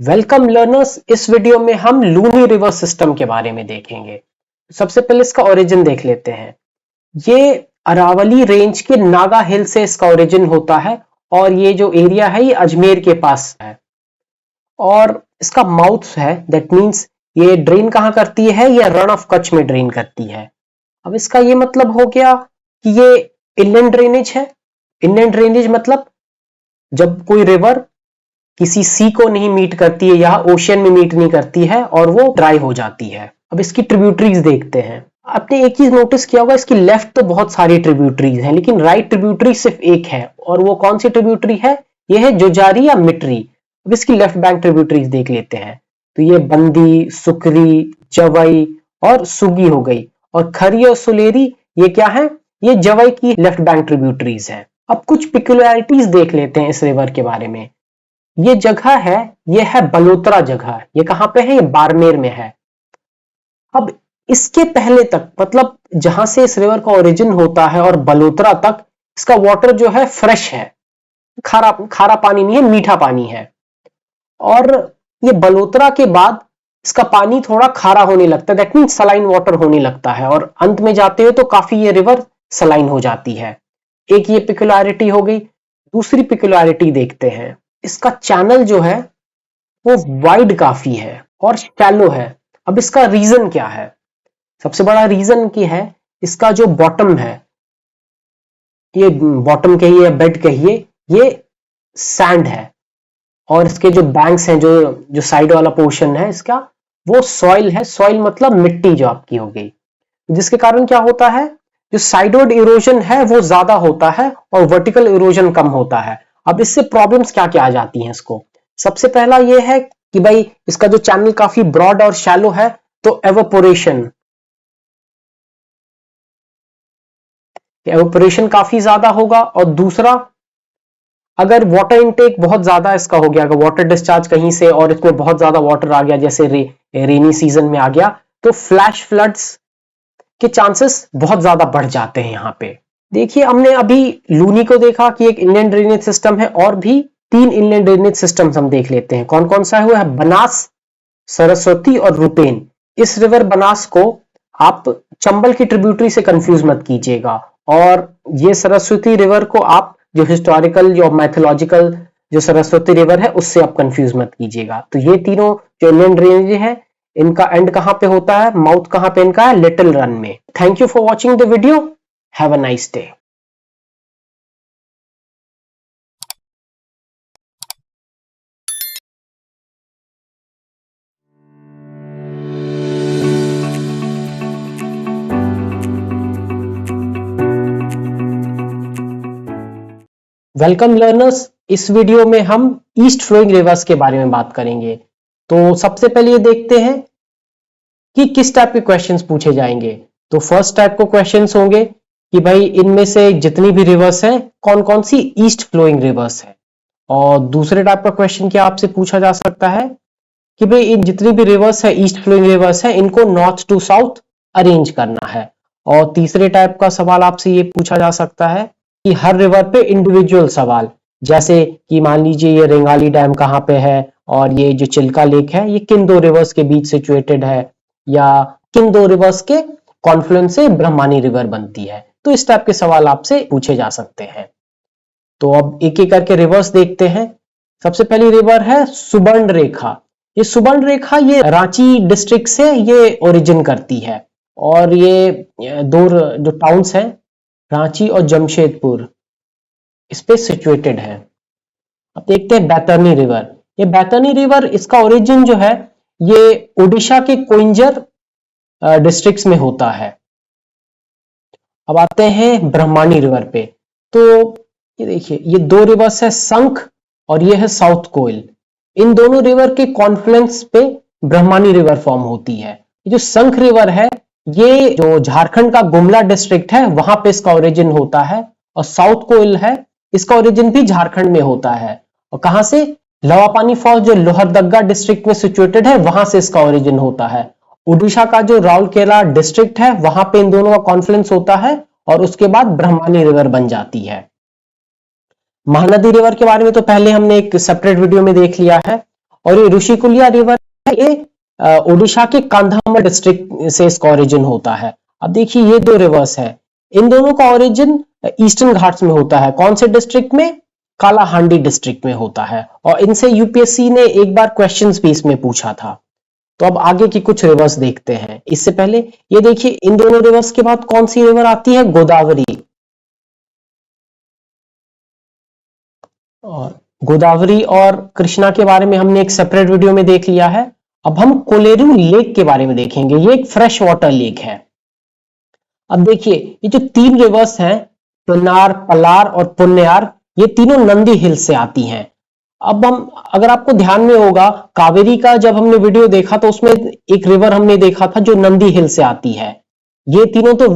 Welcome learners. इस video में हम लूनी रिवर सिस्टम के बारे में देखेंगे। सबसे पहले इसका ओरिजिन देख लेते हैं। ये अरावली रेंज के नागा हिल से इसका ओरिजिन होता है और ये जो एरिया है ये अजमेर के पास है और इसका माउथ है, दैट मींस ये ड्रेन कहां करती है, ये रण ऑफ कच्छ में ड्रेन करती है। अब इसका ये मतलब हो गया कि ये इनलैंड ड्रेनेज है। इनलैंड ड्रेनेज मतलब जब कोई रिवर किसी सी को नहीं मीट करती है या ओशियन में मीट नहीं करती है और वो ड्राई हो जाती है। अब इसकी ट्रिब्यूटरीज देखते हैं। आपने एक चीज नोटिस किया होगा, इसकी लेफ्ट तो बहुत सारी ट्रिब्यूटरीज हैं लेकिन राइट ट्रिब्यूटरी सिर्फ एक है और वो कौन सी ट्रिब्यूटरी है, ये है जोजारी या मिटरी। अब इसकी लेफ्ट बैंक ट्रिब्यूटरीज देख लेते हैं तो ये बंदी, सुकरी, जवई और सुगी हो गई और खरी और सुलेरी ये क्या है, ये जवई की लेफ्ट बैंक ट्रिब्यूटरीज है। अब कुछ पिक्युलैरिटीज देख लेते हैं इस रिवर के बारे में। ये जगह है, ये है बलोत्रा जगह। ये कहां पे है, ये बाड़मेर में है। अब इसके पहले तक मतलब जहां से इस रिवर का ओरिजिन होता है और बलोत्रा तक इसका वाटर जो है फ्रेश है, खारा पानी नहीं है, मीठा पानी है। और ये बलोत्रा के बाद इसका पानी थोड़ा खारा होने लगता है, दैट मीन सलाइन वाटर होने लगता है और अंत में जाते हुए तो काफी ये रिवर सलाइन हो जाती है। एक ये पिक्युलैरिटी हो गई। दूसरी पिक्युलैरिटी देखते हैं, इसका चैनल जो है वो वाइड काफी है और शैलो है। अब इसका रीजन क्या है? सबसे बड़ा रीजन क्या है, इसका जो बॉटम है, ये बॉटम कहिए, बेड कहिए, ये सैंड है और इसके जो बैंक्स हैं, जो साइड वाला पोर्शन है इसका, वो सॉइल है। सॉइल मतलब मिट्टी जो आपकी हो गई, जिसके कारण क्या होता है, जो साइडवर्ड इरोजन है वो ज्यादा होता है और वर्टिकल इरोजन कम होता है। अब इससे प्रॉब्लम्स क्या क्या आ जाती हैं इसको? सबसे पहला ये है कि भाई इसका जो चैनल काफी ब्रॉड और शैलो है तो एवोपोरेशन काफी ज्यादा होगा। और दूसरा, अगर वाटर इनटेक बहुत ज्यादा इसका हो गया, अगर वाटर डिस्चार्ज कहीं से और इसमें बहुत ज्यादा वाटर आ गया, जैसे रेनी सीजन में आ गया, तो फ्लैश फ्लड्स के चांसेस बहुत ज्यादा बढ़ जाते हैं। यहाँ पे देखिए, हमने अभी लूनी को देखा कि एक इनलैंड ड्रेनेज सिस्टम है और भी 3 इनलैंड ड्रेनेज सिस्टम्स हम देख लेते हैं। कौन कौन सा है? वो है बनास, सरस्वती और रूपेन। इस रिवर बनास को आप चंबल की ट्रिब्यूटरी से कंफ्यूज मत कीजिएगा और ये सरस्वती रिवर को आप जो हिस्टोरिकल या मैथोलॉजिकल जो सरस्वती रिवर है उससे आप कंफ्यूज मत कीजिएगा। तो ये तीनों जो इनलैंड ड्रेनेज है, इनका एंड कहां पे होता है, माउथ कहां पे इनका है, लिटिल रन में। Thank you for watching the video. Have a nice day. Welcome learners. इस वीडियो में हम ईस्ट फ्लोइंग रिवर्स के बारे में बात करेंगे। तो सबसे पहले ये देखते हैं कि किस टाइप के क्वेश्चंस पूछे जाएंगे। तो फर्स्ट टाइप को क्वेश्चंस होंगे कि भाई इनमें से जितनी भी रिवर्स है कौन कौन सी ईस्ट फ्लोइंग रिवर्स है। और दूसरे टाइप का क्वेश्चन क्या आपसे पूछा जा सकता है कि भाई इन जितनी भी रिवर्स है, ईस्ट फ्लोइंग रिवर्स है, इनको नॉर्थ टू साउथ अरेंज करना है। और तीसरे टाइप का सवाल आपसे ये पूछा जा सकता है कि हर रिवर पे इंडिविजुअल सवाल, जैसे कि मान लीजिए ये रेंगाली डैम कहाँ पे है और ये जो चिल्का लेक है ये किन दो रिवर्स के बीच सिचुएटेड है, या किन दो रिवर्स के कॉन्फ्लुएंस से ब्रह्मानी रिवर बनती है। तो इस टाइप के सवाल आपसे पूछे जा सकते हैं। तो अब एक एक करके रिवर्स देखते हैं। सबसे पहली रिवर है सुबर्ण रेखा। ये सुबर्ण रेखा ये रांची डिस्ट्रिक्ट से ये ओरिजिन करती है और ये दो जो टाउन्स हैं, रांची और जमशेदपुर, इस पे सिचुएटेड है। अब देखते हैं बैतरनी रिवर। ये बैतरनी रिवर, इसका ओरिजिन जो है ये ओडिशा के कोइंजर डिस्ट्रिक्ट्स में होता है। अब आते हैं ब्रह्मानी रिवर पे। तो ये देखिए, ये दो रिवर्स है, संख और ये है साउथ कोयल। इन दोनों रिवर के कॉन्फ्लुएंस पे ब्रह्मानी रिवर फॉर्म होती है। ये जो संख रिवर है ये जो झारखंड का गुमला डिस्ट्रिक्ट है वहां पे इसका ओरिजिन होता है। और साउथ कोयल है, इसका ओरिजिन भी झारखंड में होता है। और कहां से? लवापानी फॉल्स जो लोहरदग्गा डिस्ट्रिक्ट में सिचुएटेड है वहां से इसका ओरिजिन होता है। उड़ीसा का जो राउरकेला डिस्ट्रिक्ट है वहां पे इन दोनों का कॉन्फ्लुएंस होता है और उसके बाद ब्रह्मानी रिवर बन जाती है। महानदी रिवर के बारे में तो पहले हमने एक सेपरेट वीडियो में देख लिया है और ये ऋषिकुलिया रिवर है, ये ओडिशा के कंधामल डिस्ट्रिक्ट से इसका ओरिजिन होता है। अब देखिए ये दो रिवर्स है, इन दोनों का ओरिजिन ईस्टर्न घाट्स में होता है। कौन से डिस्ट्रिक्ट में? कालाहांडी डिस्ट्रिक्ट में होता है। और इनसे यूपीएससी ने एक बार क्वेश्चंस भी इसमें पूछा था। तो अब आगे की कुछ रिवर्स देखते हैं। इससे पहले ये देखिए, इन दोनों रिवर्स के बाद कौन सी रिवर आती है? गोदावरी। और गोदावरी और कृष्णा के बारे में हमने एक सेपरेट वीडियो में देख लिया है। अब हम कोलेरू लेक के बारे में देखेंगे। ये एक फ्रेश वाटर लेक है। अब देखिए ये जो तीन रिवर्स हैं, पेन्नार, पलार और पुन्यार, ये तीनों नंदी हिल्स से आती हैं। अब हम, अगर आपको ध्यान में होगा, कावेरी का जब हमने वीडियो देखा तो उसमें एक रिवर हमने देखा था जो नंदी हिल से आती है। ये तीनों तो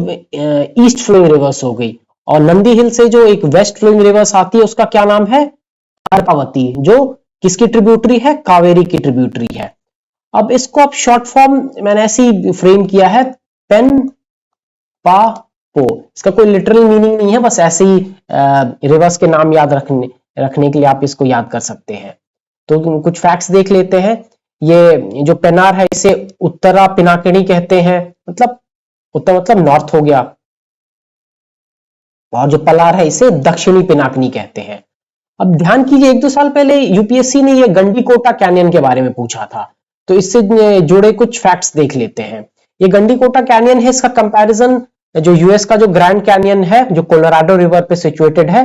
ईस्ट फ्लोइंग रिवर्स हो गई। और नंदी हिल से जो एक वेस्ट फ्लोइंग रिवर्स आती है उसका क्या नाम है? अर्कावती, जो किसकी ट्रिब्यूटरी है? कावेरी की ट्रिब्यूटरी है। अब इसको आप शॉर्ट फॉर्म मैंने ऐसे ही फ्रेम किया है, पेन पा पो। इसका कोई लिटरल मीनिंग नहीं है, बस ऐसे ही रिवर्स के नाम याद रखने के लिए आप इसको याद कर सकते हैं। तो कुछ फैक्ट्स देख लेते हैं। ये जो पेनार है इसे उत्तरा पिनाकिनी कहते हैं, मतलब उत्तर मतलब नॉर्थ हो गया। और जो पलार है इसे दक्षिणी पिनाकिनी कहते हैं। अब ध्यान कीजिए, 1-2 साल पहले यूपीएससी ने ये गंडीकोटा कैनियन के बारे में पूछा था, तो इससे जुड़े कुछ फैक्ट्स देख लेते हैं। ये गंडीकोटा कैनियन है, इसका कंपैरिजन जो यूएस का जो ग्रैंड कैनियन है जो कोलोराडो रिवर पे सिचुएटेड है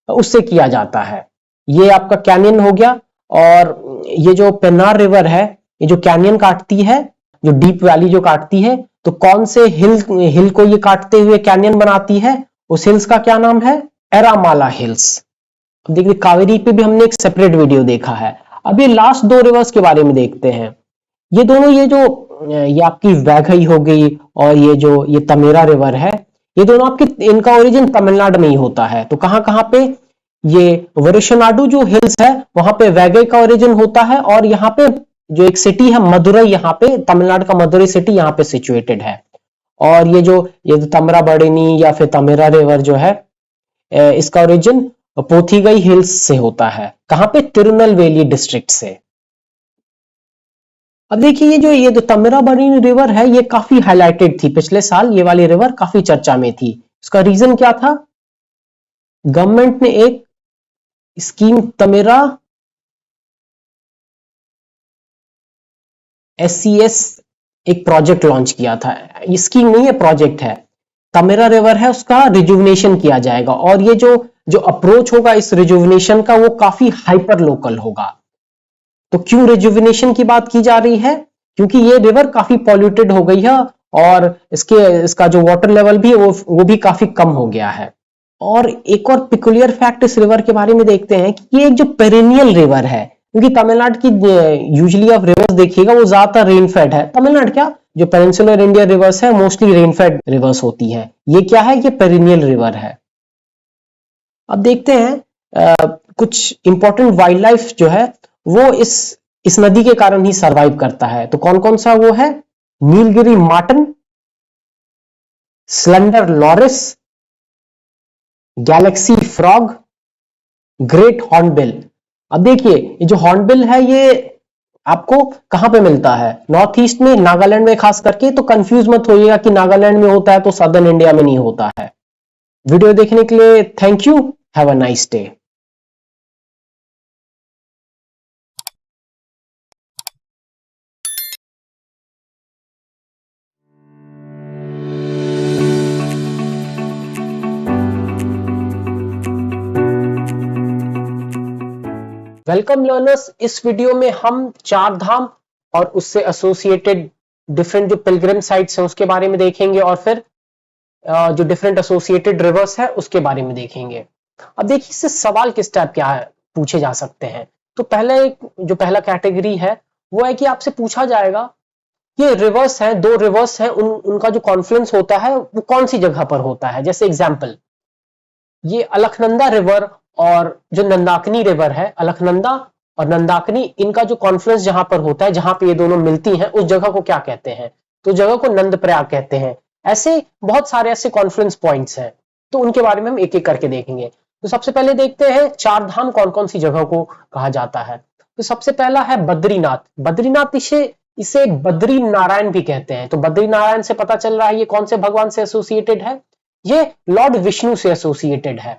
उससे किया जाता है। ये आपका कैनियन हो गया। और ये जो पेन्नार रिवर है, ये जो कैनियन काटती है, जो डीप वैली जो काटती है, तो कौन से हिल को ये काटते हुए कैनियन बनाती है? उस हिल्स का क्या नाम है? एरामाला हिल्स। देखिए कावेरी पे भी हमने एक सेपरेट वीडियो देखा है। अब ये लास्ट दो रिवर्स के बारे में देखते हैं। ये दोनों, ये आपकी वैगई हो गई और ये तमेरा रिवर है, ये दोनों आपके, इनका ओरिजिन तमिलनाडु में ही होता है। तो कहां कहां पे? ये वरिशनाडु जो हिल्स है वहां पे वैगई का ओरिजिन होता है। और यहाँ पे जो एक सिटी है मदुरई, यहाँ पे तमिलनाडु का मदुरई सिटी यहाँ पे सिचुएटेड है। और ये तमराबरनी या फिर तमेरा रिवर जो है, इसका ओरिजिन पोथिगई हिल्स से होता है। कहां पे? तिरुनेलवेली डिस्ट्रिक्ट से। अब देखिए ये जो तमिराबरनी रिवर है ये काफी हाईलाइटेड थी पिछले साल। ये वाली रिवर काफी चर्चा में थी। इसका रीजन क्या था? गवर्नमेंट ने एक स्कीम तमेरा SCS एक प्रोजेक्ट लॉन्च किया था। ये स्कीम नहीं है, प्रोजेक्ट है। तमेरा रिवर है, उसका रिजुविनेशन किया जाएगा। और ये जो अप्रोच होगा इस रिजुविनेशन का, वो काफी हाइपर लोकल होगा। तो क्यों रिजुविनेशन की बात की जा रही है? क्योंकि ये रिवर काफी पॉल्यूटेड हो गई है और इसका जो वाटर लेवल भी वो भी काफी कम हो गया है। और एक और पिकुलियर फैक्ट इस रिवर के बारे में देखते हैं कि ये एक जो पेरिनियल रिवर है, क्योंकि तमिलनाडु की यूजुअली आप रिवर्स देखिएगा वो ज्यादातर रेनफेड है। तमिलनाडु क्या, जो पेनिनसुलर इंडियन रिवर्स है मोस्टली रेनफेड रिवर्स होती है। ये क्या है? ये पेरिनियल रिवर है। अब देखते हैं कुछ इंपॉर्टेंट वाइल्ड लाइफ जो है वो इस नदी के कारण ही सरवाइव करता है। तो कौन कौन सा वो है? Nilgiri marten, slender loris, galaxy frog, great hornbill. अब देखिए ये जो हॉर्नबिल है ये आपको कहां पे मिलता है? नॉर्थ ईस्ट में, नागालैंड में खास करके। तो कंफ्यूज मत होइएगा कि नागालैंड में होता है तो सदर्न इंडिया में नहीं होता है। वीडियो देखने के लिए thank you. Have a nice day. Welcome learners, इस वीडियो में हम चार धाम और उससे एसोसिएटेड डिफरेंट जो पिलग्रिम साइट्स हैं उसके बारे में देखेंगे और फिर जो डिफरेंट एसोसिएटेड रिवर्स है उसके बारे में देखेंगे। अब देखिए इससे सवाल किस टाइप क्या है पूछे जा सकते हैं। तो पहला कैटेगरी है वो है कि आपसे पूछा जाएगा ये रिवर्स है, दो रिवर्स है, उनका जो कॉन्फ्लुएंस होता है वो कौन सी जगह पर होता है। जैसे एग्जांपल, ये अलकनंदा रिवर और जो नंदाकिनी रिवर है, अलकनंदा और नंदाकिनी, इनका जो कॉन्फ्लुएंस जहां पर होता है, जहां पे ये दोनों मिलती हैं, उस जगह को क्या कहते हैं? तो जगह को नंदप्रयाग कहते हैं। ऐसे बहुत सारे ऐसे कॉन्फ्लुएंस पॉइंट्स हैं, तो उनके बारे में हम एक एक करके देखेंगे। तो सबसे पहले देखते हैं चार धाम कौन कौन सी जगह को कहा जाता है। तो सबसे पहला है बद्रीनाथ। बद्रीनाथ इसे बद्री नारायण भी कहते हैं। तो बद्री नारायण से पता चल रहा है ये कौन से भगवान से एसोसिएटेड है, ये लॉर्ड विष्णु से एसोसिएटेड है।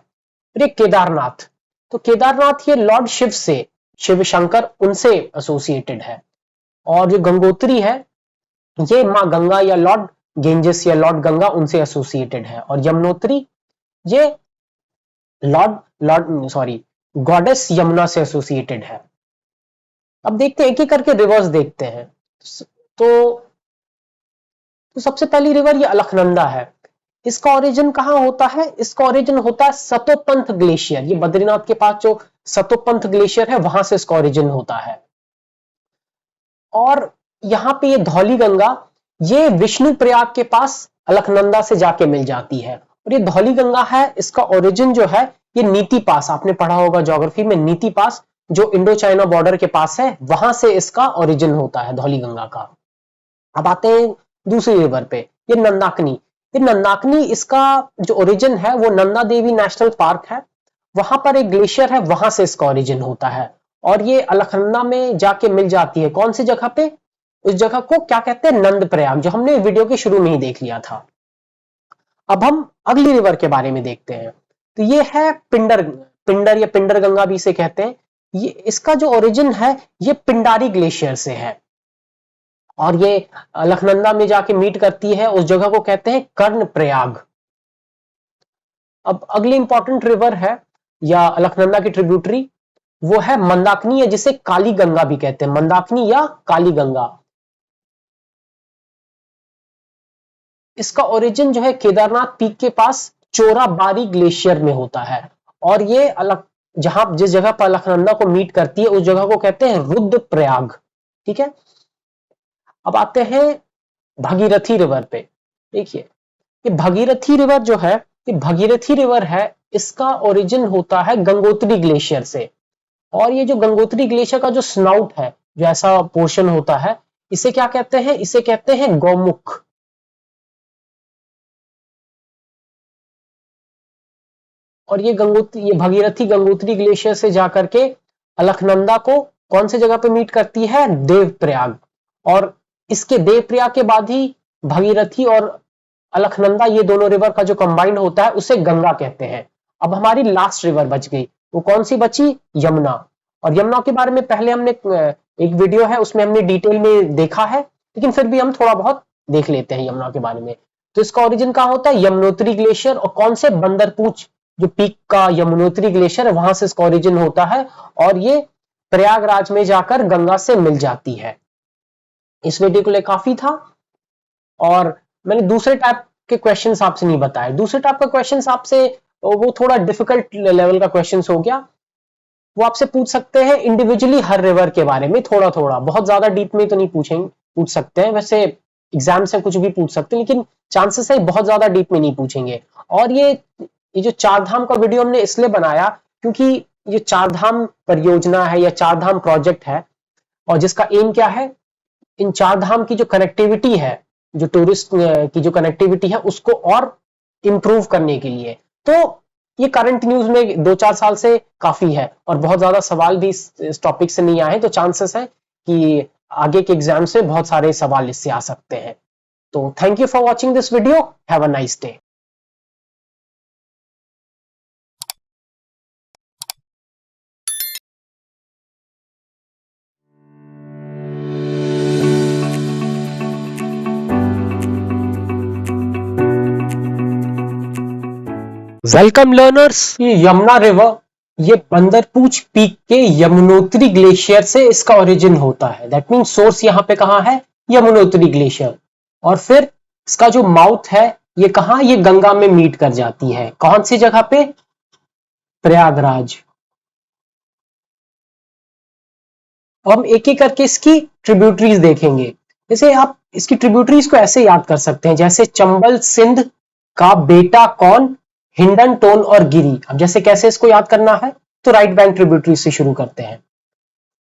फिर केदारनाथ, तो केदारनाथ ये लॉर्ड शिव से, शिव शंकर उनसे एसोसिएटेड है। और जो गंगोत्री है ये माँ गंगा या लॉर्ड गेंजेस या लॉर्ड गंगा उनसे एसोसिएटेड है। और यमुनोत्री ये गॉडेस यमुना से एसोसिएटेड है। अब देखते हैं एक एक करके रिवर्स देखते हैं। तो सबसे पहली रिवर ये अलकनंदा है। इसका ओरिजिन कहां होता है, इसका ओरिजिन होता है सतोपंथ ग्लेशियर। ये बद्रीनाथ के पास जो सतोपंथ ग्लेशियर है वहां से इसका ओरिजिन होता है। और यहां पे ये धौली गंगा ये विष्णु प्रयाग के पास अलकनंदा से जाके मिल जाती है। और ये धौली गंगा है, इसका ओरिजिन जो है ये नीति पास, आपने पढ़ा होगा ज्योग्राफी में, नीति पास जो इंडो चाइना बॉर्डर के पास है वहां से इसका ओरिजिन होता है धौली गंगा का। अब आते हैं दूसरी रिवर पे, ये नंदाकनी। ये नंदाकनी इसका जो ओरिजिन है वो नंदा देवी नेशनल पार्क है, वहां पर एक ग्लेशियर है, वहां से इसका ओरिजिन होता है। और ये अलकनंदा में जाके मिल जाती है। कौन सी जगह पे, उस जगह को क्या कहते हैं, नंद प्रयाग, जो हमने वीडियो के शुरू में ही देख लिया था। अब हम अगली रिवर के बारे में देखते हैं। तो ये है पिंडर या पिंडर गंगा भी इसे कहते हैं। ये इसका जो ओरिजिन है ये पिंडारी ग्लेशियर से है और ये अलकनंदा में जाके मीट करती है, उस जगह को कहते हैं कर्ण प्रयाग। अब अगली इंपॉर्टेंट रिवर है या अलकनंदा की ट्रिब्यूटरी, वो है मंदाकिनी या जिसे काली गंगा भी कहते हैं, मंदाकिनी या काली गंगा। इसका ओरिजिन जो है केदारनाथ पीक के पास चोराबारी ग्लेशियर में होता है। और ये जिस जगह पर अलकनंदा को मीट करती है उस जगह को कहते हैं रुद्रप्रयाग। ठीक है, अब आते हैं भागीरथी रिवर पे। देखिए ये भागीरथी रिवर जो है, ये भागीरथी रिवर है, इसका ओरिजिन होता है गंगोत्री ग्लेशियर से। और ये जो गंगोत्री ग्लेशियर का जो स्नाउट है, जो ऐसा पोर्शन होता है, इसे क्या कहते हैं, इसे कहते हैं गौमुख। और ये भागीरथी गंगोत्री ग्लेशियर से जाकर के अलकनंदा को कौन सी जगह पे मीट करती है, देवप्रयाग। और इसके देवप्रयाग के बाद ही भागीरथी और अलकनंदा ये दोनों रिवर का जो कंबाइंड होता है उसे गंगा कहते हैं। अब हमारी लास्ट रिवर बच गई, वो कौन सी बची, यमुना। और यमुना के बारे में पहले हमने एक वीडियो है उसमें हमने डिटेल में देखा है, लेकिन फिर भी हम थोड़ा बहुत देख लेते हैं यमुना के बारे में। तो इसका ओरिजिन कहां होता है, यमुनोत्री ग्लेशियर और कौन से बंदरपूछ जो पीक का यमुनोत्री ग्लेशियर है वहां से इसका ओरिजिन होता है। और ये प्रयागराज में जाकर गंगा से मिल जाती है। इस वीडियो के लिए काफी था और मैंने दूसरे टाइप के क्वेश्चंस आपसे नहीं बताए। दूसरे टाइप का क्वेश्चंस आपसे वो थोड़ा डिफिकल्ट लेवल का क्वेश्चंस हो गया, वो आपसे पूछ सकते हैं इंडिविजुअली हर रिवर के बारे में थोड़ा थोड़ा, बहुत ज्यादा डीप में तो नहीं पूछ सकते हैं। वैसे एग्जाम से कुछ भी पूछ सकते हैं, लेकिन चांसेस है बहुत ज्यादा डीप में नहीं पूछेंगे। और ये जो चार धाम का वीडियो हमने इसलिए बनाया क्योंकि ये चार धाम परियोजना है या चार धाम प्रोजेक्ट है, और जिसका एम क्या है, इन चार धाम की जो कनेक्टिविटी है, जो टूरिस्ट की जो कनेक्टिविटी है उसको और इंप्रूव करने के लिए। तो ये करंट न्यूज में 2-4 साल से काफी है और बहुत ज्यादा सवाल भी इस टॉपिक से नहीं आए, तो चांसेस है कि आगे के एग्जाम से बहुत सारे सवाल इससे आ सकते हैं। तो thank you for watching this video, have a nice day. Welcome learners, ये यमुना रिवर ये बंदरपूछ पीक के यमुनोत्री ग्लेशियर से इसका ओरिजिन होता है। दैट मीन सोर्स यहाँ पे कहां है, यमुनोत्री ग्लेशियर। और फिर इसका जो माउथ है ये कहां, ये गंगा में मीट कर जाती है। कौन सी जगह पे, प्रयागराज। हम एक एक करके इसकी ट्रिब्यूटरीज देखेंगे। जैसे आप इसकी ट्रिब्यूटरीज को ऐसे याद कर सकते हैं, जैसे चंबल सिंध का बेटा कौन, हिंडन, टोन और गिरी। अब जैसे कैसे इसको याद करना है, तो राइट बैंक ट्रिब्यूटरी से शुरू करते हैं।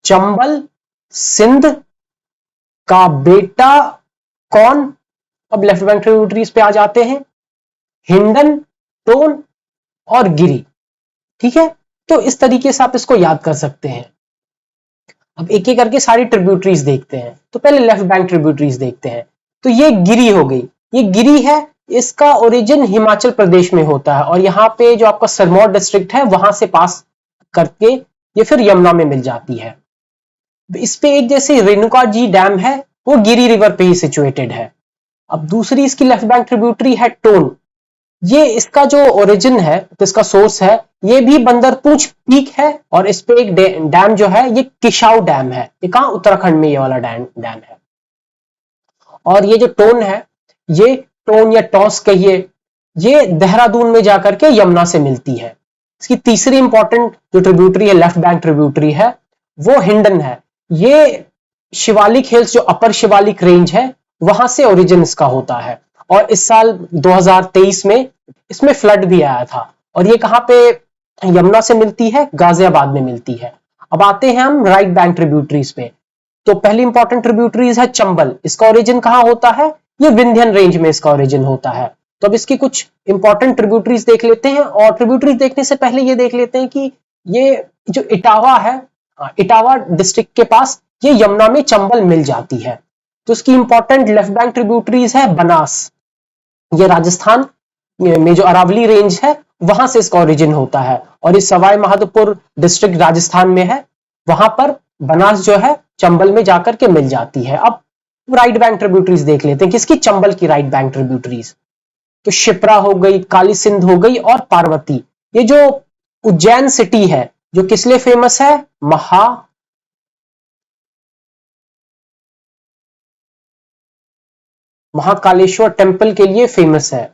चंबल सिंध का बेटा कौन, अब लेफ्ट बैंक ट्रिब्यूटरीज पे आ जाते हैं, हिंडन, टोन और गिरी। ठीक है, तो इस तरीके से आप इसको याद कर सकते हैं। अब एक एक करके सारी ट्रिब्यूटरीज देखते हैं। तो पहले लेफ्ट बैंक ट्रिब्यूटरीज देखते हैं। तो ये गिरी हो गई, ये गिरी है, इसका ओरिजिन हिमाचल प्रदेश में होता है और यहाँ पे जो आपका सिरमौर डिस्ट्रिक्ट है वहां से पास करके ये फिर यमुना में मिल जाती है। इस पे एक जैसे रेणुका जी डैम है, वो गिरी रिवर पे ही सिचुएटेड है। अब दूसरी इसकी लेफ्ट बैंक ट्रिब्यूटरी है टोन। ये इसका जो ओरिजिन है, तो इसका सोर्स है, ये भी बंदरपूंछ पीक है और इस पे एक डैम जो है ये किशाऊ डैम है। ये कहां, उत्तराखंड में ये वाला डैम है। और ये जो टोन है, ये टोन या टॉस कहिए, ये देहरादून में जाकर के यमुना से मिलती है। इसकी तीसरी इंपॉर्टेंट जो ट्रिब्यूटरी है, लेफ्ट बैंक ट्रिब्यूटरी है, वो हिंडन है। ये शिवालिक हिल्स, जो अपर शिवालिक रेंज है, वहां से ओरिजिन इसका होता है। और इस साल 2023 में इसमें फ्लड भी आया था। और ये कहां पे यमुना से मिलती है, गाजियाबाद में मिलती है। अब आते हैं हम राइट बैंक ट्रिब्यूटरीज पे। तो पहली इंपॉर्टेंट ट्रिब्यूटरीज है चंबल। इसका ओरिजिन कहां होता है, ये विंध्यन रेंज में इसका ओरिजिन होता है। तो अब इसकी कुछ इंपॉर्टेंट ट्रिब्यूटरीज देख लेते हैं। और ट्रिब्यूटरीज देखने से पहले ये देख लेते हैं कि ये जो इटावा है, इटावा डिस्ट्रिक्ट के पास ये यमुना में चंबल मिल जाती है। तो इसकी इंपॉर्टेंट लेफ्ट बैंक ट्रिब्यूटरीज है बनास। ये राजस्थान में जो अरावली रेंज है वहां से इसका ओरिजिन होता है और इस सवाई माधोपुर डिस्ट्रिक्ट राजस्थान में है, वहां पर बनास जो है चंबल में जाकर के मिल जाती है। अब राइट बैंक ट्रिब्यूटरीज देख लेते हैं, किसकी, चंबल की राइट बैंक ट्रिब्यूटरीज। तो शिप्रा हो गई, काली सिंध हो गई और पार्वती। ये जो उज्जैन सिटी है, जो किस लिए फेमस है, महाकालेश्वर टेम्पल के लिए फेमस है।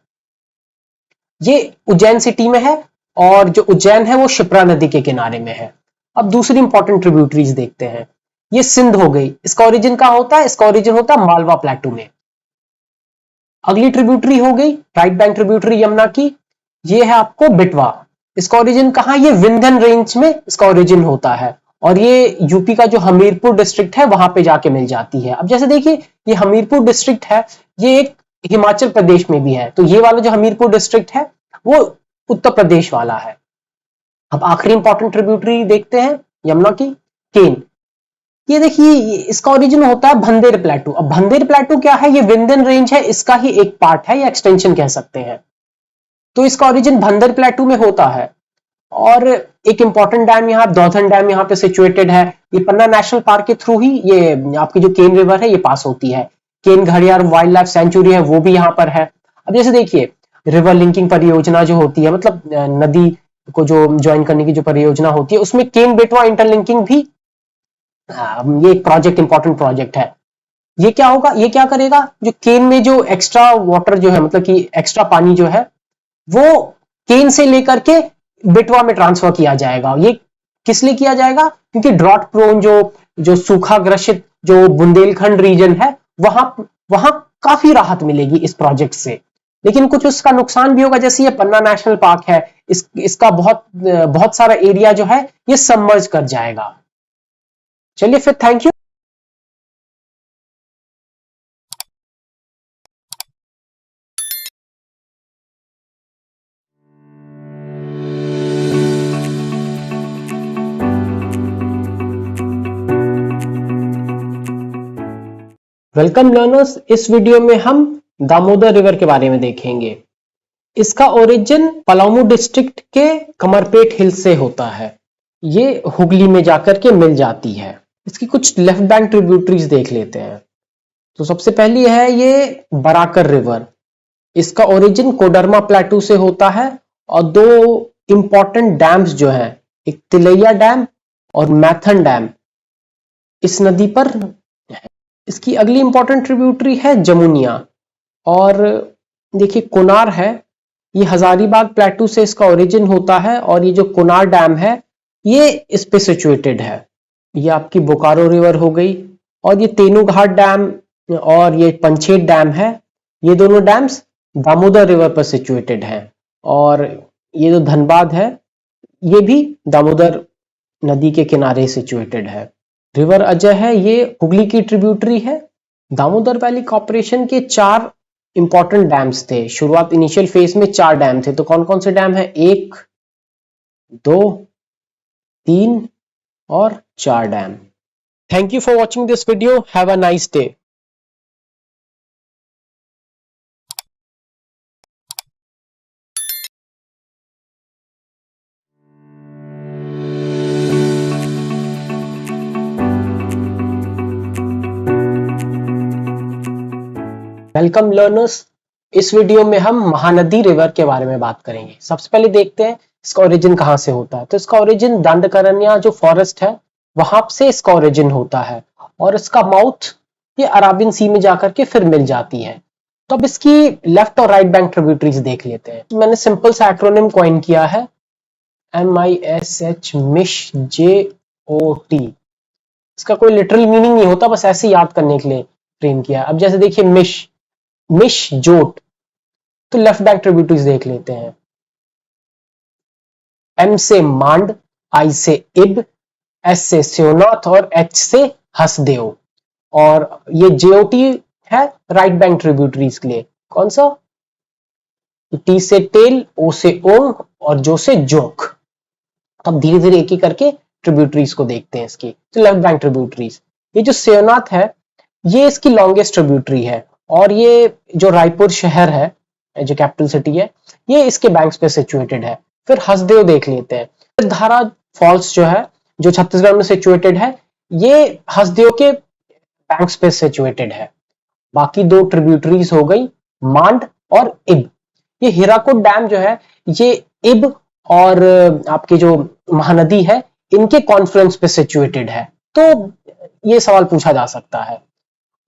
ये उज्जैन सिटी में है और जो उज्जैन है वो शिप्रा नदी के किनारे में है। अब दूसरी इंपॉर्टेंट ट्रिब्यूटरीज देखते हैं। ये सिंध हो गई, इसका ओरिजिन कहां होता है, इसका ओरिजिन होता है मालवा प्लेटू में। अगली ट्रिब्यूटरी हो गई राइट बैंक ट्रिब्यूटरी यमुना की, ये है आपको बेटवा। इसका ओरिजिन कहां, ये विंध्यन रेंज में इसका ओरिजिन होता है और ये यूपी का जो हमीरपुर डिस्ट्रिक्ट है वहां पे जाके मिल जाती है। अब जैसे देखिए, ये हमीरपुर डिस्ट्रिक्ट है, ये एक हिमाचल प्रदेश में भी है। तो ये वाला जो हमीरपुर डिस्ट्रिक्ट है वो उत्तर प्रदेश वाला है। अब आखिरी इंपॉर्टेंट ट्रिब्यूटरी देखते हैं यमुना की, केन। ये देखिए, इसका ओरिजिन होता है भंदेर प्लेटू। अब भंदेर प्लेटू क्या है, ये विंध्यन रेंज है, इसका ही एक पार्ट है या एक्सटेंशन कह सकते हैं। तो इसका ओरिजिन भंदेर प्लेटू में होता है। और एक इंपॉर्टेंट डैम यहाँ दौधन डैम यहाँ पे सिचुएटेड है। ये पन्ना नेशनल पार्क के थ्रू ही ये आपकी जो केन रिवर है ये पास होती है। केन घड़ियाल वाइल्ड लाइफ सेंचुरी है वो भी यहाँ पर है। अब जैसे देखिए, रिवर लिंकिंग परियोजना जो होती है, मतलब नदी को जो ज्वाइन करने की जो परियोजना होती है, उसमें केन बेटवा इंटरलिंकिंग भी ये एक प्रोजेक्ट, इंपॉर्टेंट प्रोजेक्ट है। ये क्या होगा, ये क्या करेगा, जो केन में जो एक्स्ट्रा वाटर जो है, मतलब कि एक्स्ट्रा पानी जो है, वो केन से लेकर के बेटवा में ट्रांसफर किया जाएगा। ये किस लिए किया जाएगा, क्योंकि ड्रॉट प्रोन जो सूखा ग्रसित जो बुंदेलखंड रीजन है, वहां काफी राहत मिलेगी इस प्रोजेक्ट से। लेकिन कुछ उसका नुकसान भी होगा, जैसे ये पन्ना नेशनल पार्क है, इसका बहुत सारा एरिया जो है ये सबमर्ज कर जाएगा। चलिए फिर, थैंक यू। वेलकम लर्नर्स, इस वीडियो में हम दामोदर रिवर के बारे में देखेंगे। इसका ओरिजिन पलामू डिस्ट्रिक्ट के कमरपेट हिल से होता है। ये हुगली में जाकर के मिल जाती है। इसकी कुछ लेफ्ट बैंक ट्रिब्यूटरीज देख लेते हैं। तो सबसे पहली है ये बराकर रिवर। इसका ओरिजिन कोडरमा प्लेटू से होता है और दो इंपॉर्टेंट डैम्स जो हैं, एक तिलैया डैम और मैथन डैम, इस नदी पर है। इसकी अगली इंपॉर्टेंट ट्रिब्यूटरी है जमुनिया। और देखिए, कोनार है, ये हजारीबाग प्लेटू से इसका ओरिजिन होता है और ये जो कोनार डैम है ये इस पे सिचुएटेड है। ये आपकी बोकारो रिवर हो गई। और ये तेनूघाट डैम और ये पंचेत डैम है, ये दोनों डैम्स दामोदर रिवर पर सिचुएटेड है। और ये जो धनबाद है ये भी दामोदर नदी के किनारे सिचुएटेड है। रिवर अजय है, ये हुगली की ट्रिब्यूटरी है। दामोदर वैली कॉर्पोरेशन के 4 इंपॉर्टेंट डैम्स थे। शुरुआत इनिशियल फेज में 4 डैम थे। तो कौन कौन से डैम है, 1, 2, 3 और 4 dam. Thank you for watching this video. Have a nice day. Welcome learners. इस वीडियो में हम महानदी रिवर के बारे में बात करेंगे। सबसे पहले देखते हैं इसका ओरिजिन कहां से होता है। तो इसका ओरिजिन दंडकारण्य जो फॉरेस्ट है वहां से इसका ओरिजिन होता है और इसका माउथ ये अराबियन सी में जाकर के फिर मिल जाती है। तो अब इसकी लेफ्ट और राइट बैंक ट्रिब्यूटरीज देख लेते हैं। तो मैंने सिंपल सा एक्रोनिम कॉइन किया है MISH मिश JOT। इसका कोई लिटरल मीनिंग नहीं होता, बस ऐसे याद करने के लिए फ्रेम किया। अब जैसे देखिए मिश जोट, तो लेफ्ट बैंक ट्रिब्यूटरीज देख लेते हैं। M से मांड, I से इब, S से स्योनाथ और H से हसदेव। और ये JOT है राइट बैंक ट्रिब्यूटरीज के लिए। कौन सा? T से टेल, O से ओंग और जो से जोंक। अब धीरे धीरे एक एक करके ट्रिब्यूटरीज को देखते हैं इसकी। तो लेफ्ट बैंक ट्रिब्यूटरीज, ये जो स्योनाथ है ये इसकी लॉन्गेस्ट ट्रिब्यूटरी है और ये जो रायपुर शहर है जो कैपिटल सिटी है ये इसके बैंक्स पे सिचुएटेड है। फिर हसदेव देख लेते हैं। धारा फॉल्स जो है जो छत्तीसगढ़ में सिचुएटेड है ये हसदेव के बैंक्स पे सिचुएटेड है। बाकी दो ट्रिब्यूटरीज हो गई मांड और इब। ये हीराकुद डैम जो है ये इब और आपकी जो महानदी है इनके कॉन्फ्लुएंस पे सिचुएटेड है। तो ये सवाल पूछा जा सकता है।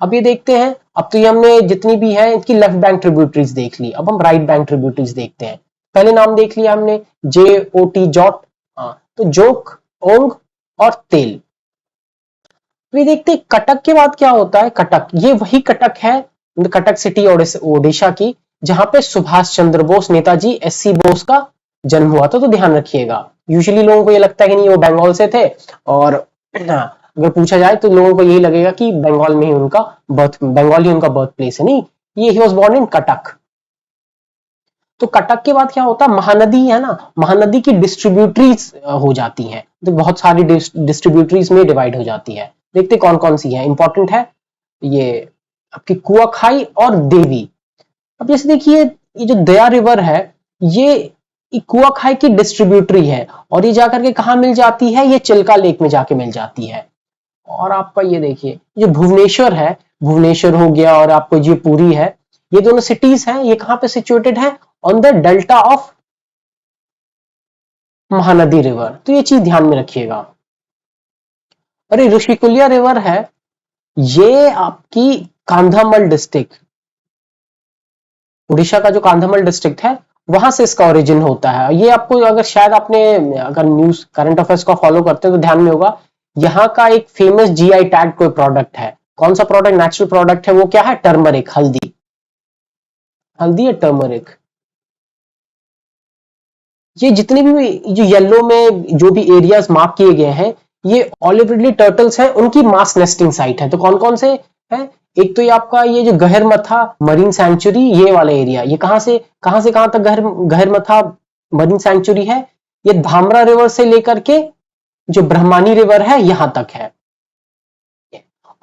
अब ये देखते हैं। अब तो ये हमने जितनी भी है इनकी लेफ्ट बैंक ट्रिब्यूटरीज देख ली। अब हम राइट बैंक ट्रिब्यूटरीज देखते हैं। पहले नाम देख लिया हमने JOT जॉट, तो जोक, ओंग और तेल। ये देखते हैं कटक के बाद क्या होता है। कटक, ये वही कटक है, कटक सिटी ओडिशा की, जहां पे सुभाष चंद्र बोस, नेताजी SC बोस का जन्म हुआ था। तो ध्यान रखिएगा, यूजुअली लोगों को ये लगता है कि नहीं वो बंगाल से थे, और अगर पूछा जाए तो लोगों को यही लगेगा कि बंगाल में ही उनका बंगाल ही उनका बर्थ प्लेस है। नहीं, ये he was born in Cuttack. तो कटक के बाद क्या होता है, महानदी है ना, महानदी की डिस्ट्रीब्यूटरीज हो जाती हैं। तो बहुत सारी डिस्ट्रीब्यूटरीज में डिवाइड हो जाती है। देखते कौन कौन सी है। इंपॉर्टेंट है ये आपकी कुआखाई और देवी। अब जैसे देखिए ये जो दया रिवर है ये कुआखाई की डिस्ट्रीब्यूटरी है और ये जाकर के कहा मिल जाती है, ये चिल्का लेक में जाके मिल जाती है। और आपका ये देखिए जो भुवनेश्वर है, भुवनेश्वर हो गया और आपको ये पुरी है, ये दोनों सिटीज हैं, ये कहां पे सिचुएटेड है, on the delta of Mahanadi river. तो ये चीज ध्यान में रखिएगा। और ये ऋषिकुल्या रिवर है, ये आपकी कांधामल डिस्ट्रिक्ट, उड़ीसा का जो कांधामल डिस्ट्रिक्ट है वहां से इसका ओरिजिन होता है। ये आपको अगर शायद आपने अगर न्यूज करंट अफेयर्स को फॉलो करते हो तो ध्यान में होगा, यहाँ का एक फेमस GI टैग कोई प्रोडक्ट है। कौन सा प्रोडक्ट? नेचुरल प्रोडक्ट है। वो क्या है? टर्मरिक, हल्दी। हल्दी या टर्मरिक, ये जितने भी जो येलो में जो भी एरियाज मार्क किए गए हैं ये ऑलिव रिडली टर्टल्स हैं, उनकी मास नेस्टिंग साइट है। तो कौन कौन से हैं? एक तो ये आपका ये जो गहरमथा मरीन सेंचुरी, ये वाला एरिया, ये कहां से कहां तक गहरमथा मरीन सेंचुरी है, ये धामरा रिवर से लेकर के जो ब्रह्मानी रिवर है यहां तक है।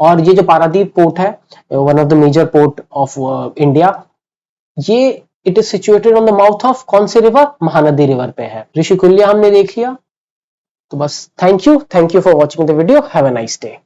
और ये जो पारादीप पोर्ट है, one of the major port of India, ये it is situated on the mouth of कौन सी रिवर? महानदी रिवर पे है। ऋषिकुल्या हमने देख लिया। तो बस thank you for watching the video. Have a nice day.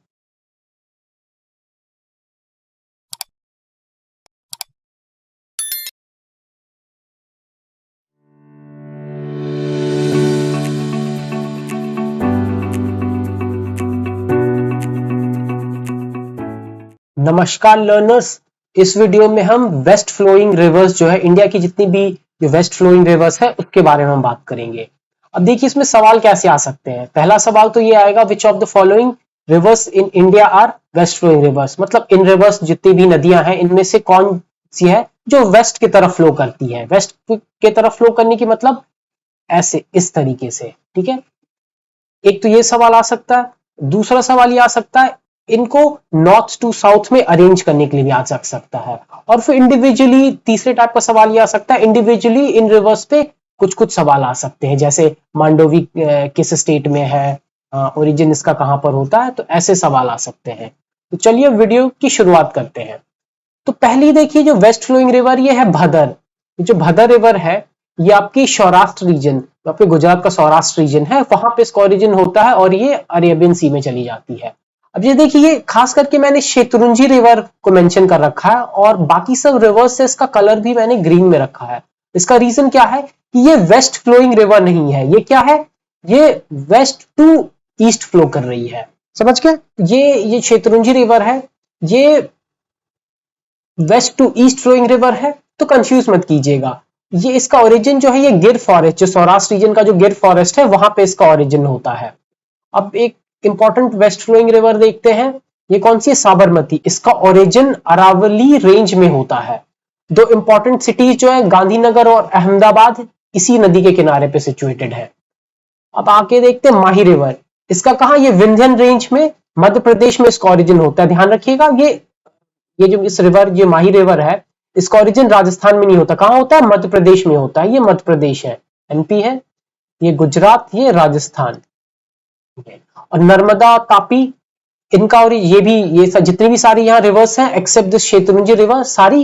नमस्कार लर्नर्स, इस वीडियो में हम वेस्ट फ्लोइंग रिवर्स जो है इंडिया की जितनी भी जो वेस्ट फ्लोइंग रिवर्स है उसके बारे में हम बात करेंगे। अब देखिए इसमें सवाल कैसे आ सकते हैं। पहला सवाल तो ये आएगा, which of the following rivers in India are west flowing rivers, मतलब इन रिवर्स जितनी भी नदियां हैं इनमें से कौन सी है जो वेस्ट की तरफ फ्लो करती है। वेस्ट की तरफ फ्लो करने की मतलब ऐसे, इस तरीके से, ठीक है। एक तो ये सवाल आ सकता है। दूसरा सवाल ये आ सकता है, इनको नॉर्थ टू साउथ में अरेंज करने के लिए भी आ सकता है। और फिर इंडिविजुअली तीसरे टाइप का सवाल ये आ सकता है, इंडिविजुअली इन रिवर्स पे कुछ कुछ सवाल आ सकते हैं, जैसे मांडोवी किस स्टेट में है, ओरिजिन इसका कहां पर होता है, तो ऐसे सवाल आ सकते हैं। तो चलिए वीडियो की शुरुआत करते हैं। तो पहली देखिए जो वेस्ट फ्लोइंग रिवर ये है भदर। जो भदर रिवर है ये आपकी सौराष्ट्र रीजन, आपके गुजरात का सौराष्ट्र रीजन है, वहां पे इसका ओरिजिन होता है और ये अरेबियन सी में चली जाती है। अब ये देखिए खास करके मैंने शेत्रुंजी रिवर को मेंशन कर रखा है और बाकी सब रिवर्स से इसका कलर भी मैंने ग्रीन में रखा है। इसका रीजन क्या है कि ये वेस्ट फ्लोइंग रिवर नहीं है, ये क्या है, ये वेस्ट टू ईस्ट फ्लो कर रही है। समझ गए? ये शेत्रुंजी रिवर है, ये west to east flowing river है, तो कंफ्यूज मत कीजिएगा। ये इसका ओरिजिन जो है ये गिर फॉरेस्ट, जो सौराष्ट्र रीजन का जो गिर फॉरेस्ट है वहां पे इसका ओरिजिन होता है। अब एक इंपॉर्टेंट वेस्ट फ्लोइंग रिवर देखते हैं, ये कौन सी है, साबरमती। इसका ओरिजिन अरावली रेंज में होता है। दो इंपॉर्टेंट सिटीज जो है गांधीनगर और अहमदाबाद इसी नदी के किनारे पे सिचुएटेड है। अब आके देखते हैं माही रिवर, इसका कहा, ये विंध्यन रेंज में मध्य प्रदेश में इसका ओरिजिन होता है। ध्यान रखिएगा ये जो इस रिवर, ये माही रिवर है, इसका ओरिजिन राजस्थान में नहीं होता, कहां होता है, मध्य प्रदेश में होता है। ये मध्य प्रदेश है, एमपी है, ये गुजरात, ये राजस्थान। और नर्मदा, तापी, इनका और ये भी, ये जितनी भी सारी यहाँ रिवर्स हैं एक्सेप्ट दिस शेत्रुंजी रिवर, सारी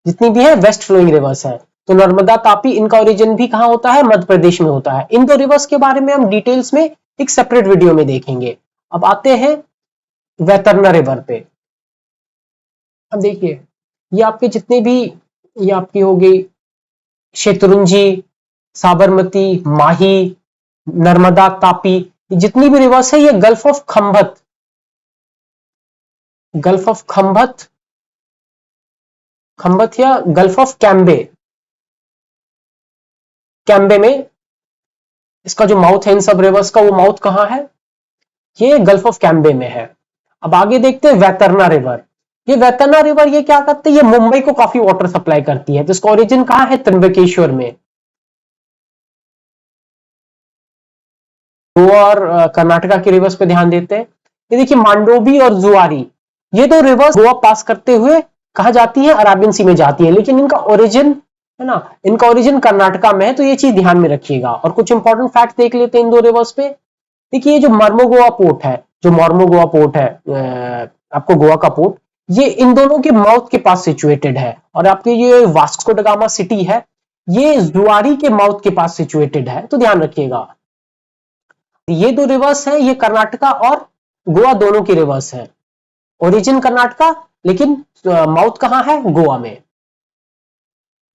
जितनी भी है वेस्ट फ्लोइंग रिवर्स है। तो नर्मदा, तापी, इनका ओरिजिन भी कहां होता है, मध्य प्रदेश में होता है। इन दो रिवर्स के बारे में हम डिटेल्स में एक सेपरेट वीडियो में देखेंगे। अब आते हैं वैतरना रिवर पे। अब देखिए ये आपके जितने भी, ये आपकी हो गई शेत्रुंजी, साबरमती, माही, नर्मदा, तापी, जितनी भी रिवर्स है ये गल्फ ऑफ खंभत, गल्फ ऑफ खंभत, खंभत या गल्फ ऑफ कैम्बे, कैम्बे में इसका जो माउथ है इन सब रिवर्स का, वो माउथ कहां है, ये गल्फ ऑफ कैम्बे में है। अब आगे देखते हैं वैतरना रिवर। ये वैतरना रिवर ये क्या करते हैं, ये मुंबई को काफी वाटर सप्लाई करती है। तो इसका ओरिजिन कहां है, त्र्यंबकेश्वर में। गोवा और कर्नाटका के रिवर्स पे ध्यान देते हैं। ये देखिए मांडोवी और जुआरी, ये दो रिवर्स गोवा पास करते हुए कहा जाती है, अराबियन सी में जाती है, लेकिन इनका ओरिजिन है ना, इनका ओरिजिन कर्नाटका में है। तो ये चीज ध्यान में रखिएगा। और कुछ इंपॉर्टेंट फैक्ट देख लेते हैं इन दो रिवर्स पे। देखिए ये जो मर्मोगोआ पोर्ट है, जो मर्मोगोआ पोर्ट है, आपको गोवा का पोर्ट, ये इन दोनों के माउथ के पास सिचुएटेड है। और आपके ये वास्को ड गामा सिटी है, ये जुआरी के माउथ के पास सिचुएटेड है। तो ध्यान रखिएगा, ये दो रिवर्स है, ये कर्नाटका और गोवा दोनों की रिवर्स है। ओरिजिन कर्नाटका, लेकिन माउथ कहां है, गोवा में।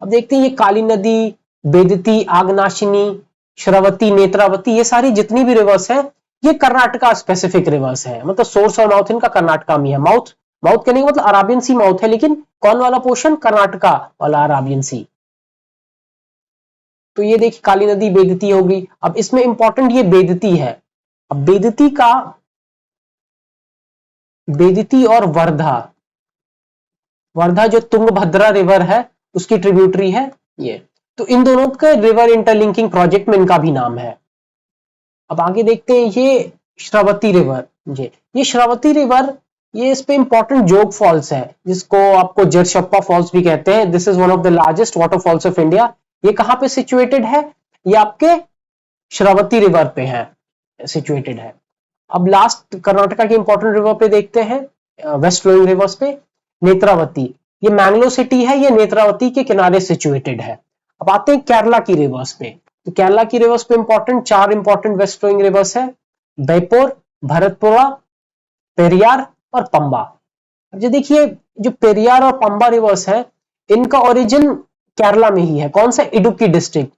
अब देखते हैं ये काली नदी, बेदती, आगनाशिनी, श्रावती, नेत्रावती, ये सारी जितनी भी रिवर्स है ये कर्नाटका स्पेसिफिक रिवर्स है। मतलब सोर्स और माउथ इनका कर्नाटका में है। माउथ, माउथ कहने का मतलब अराबियन सी माउथ है, लेकिन कौन वाला पोर्शन, कर्नाटका वाला अराबियन सी। तो ये देखिए काली नदी, बेदती होगी। अब इसमें इंपॉर्टेंट ये बेदती है। अब बेदती का, बेदती और वर्धा, वर्धा जो तुंगभद्रा रिवर है उसकी ट्रिब्यूटरी है ये। तो इन दोनों के रिवर इंटरलिंकिंग प्रोजेक्ट में इनका भी नाम है। अब आगे देखते हैं ये श्रावती रिवर। ये श्रावती रिवर, ये इस पे इंपॉर्टेंट जोग फॉल्स है, जिसको आपको जरशप्पा फॉल्स भी कहते हैं। This is one of the largest waterfalls of India. ये कहां पे सिचुएटेड है, ये आपके श्रावती रिवर पे है, सिचुएटेड है। अब लास्ट कर्नाटका के इंपॉर्टेंट रिवर पे देखते हैं, वेस्ट फ्लोइंग रिवर्स पे, नेत्रावती। ये मैंगलोर सिटी है, ये नेत्रावती के किनारे सिचुएटेड है। अब आते हैं केरला की रिवर्स पे। तो केरला की रिवर्स पे इंपॉर्टेंट चार इंपॉर्टेंट वेस्ट फ्लोइंग रिवर्स है, बैपोर, भरतपुरा, पेरियार और पंबा। जो देखिए जो पेरियार और पंबा रिवर्स है, इनका ओरिजिन केरला में ही है। कौन सा, इडुक्की डिस्ट्रिक्ट,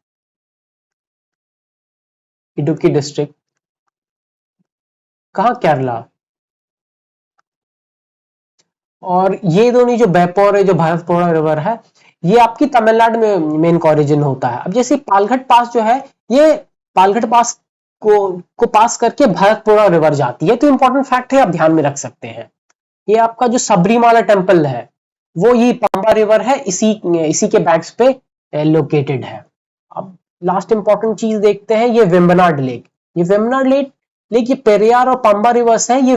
इडुक्की डिस्ट्रिक्ट कहा, केरला। और ये दोनों जो बैपोर है, जो भरतपुरा रिवर है, ये आपकी तमिलनाडु में मेन का ओरिजिन होता है। अब जैसे पालघट पास जो है, ये पालघट पास को पास करके भरतपुरा रिवर जाती है। तो इंपॉर्टेंट फैक्ट है, आप ध्यान में रख सकते हैं। ये आपका जो सबरीमाला टेम्पल है वो ये पंबा रिवर है, इसी के बैंक्स पे लोकेटेड है। अब लास्ट इंपॉर्टेंट चीज देखते हैं, ये वेम्बनाड लेक। ये वेम्बनाड लेक ये पेरियार और पंबा रिवर्स है। ये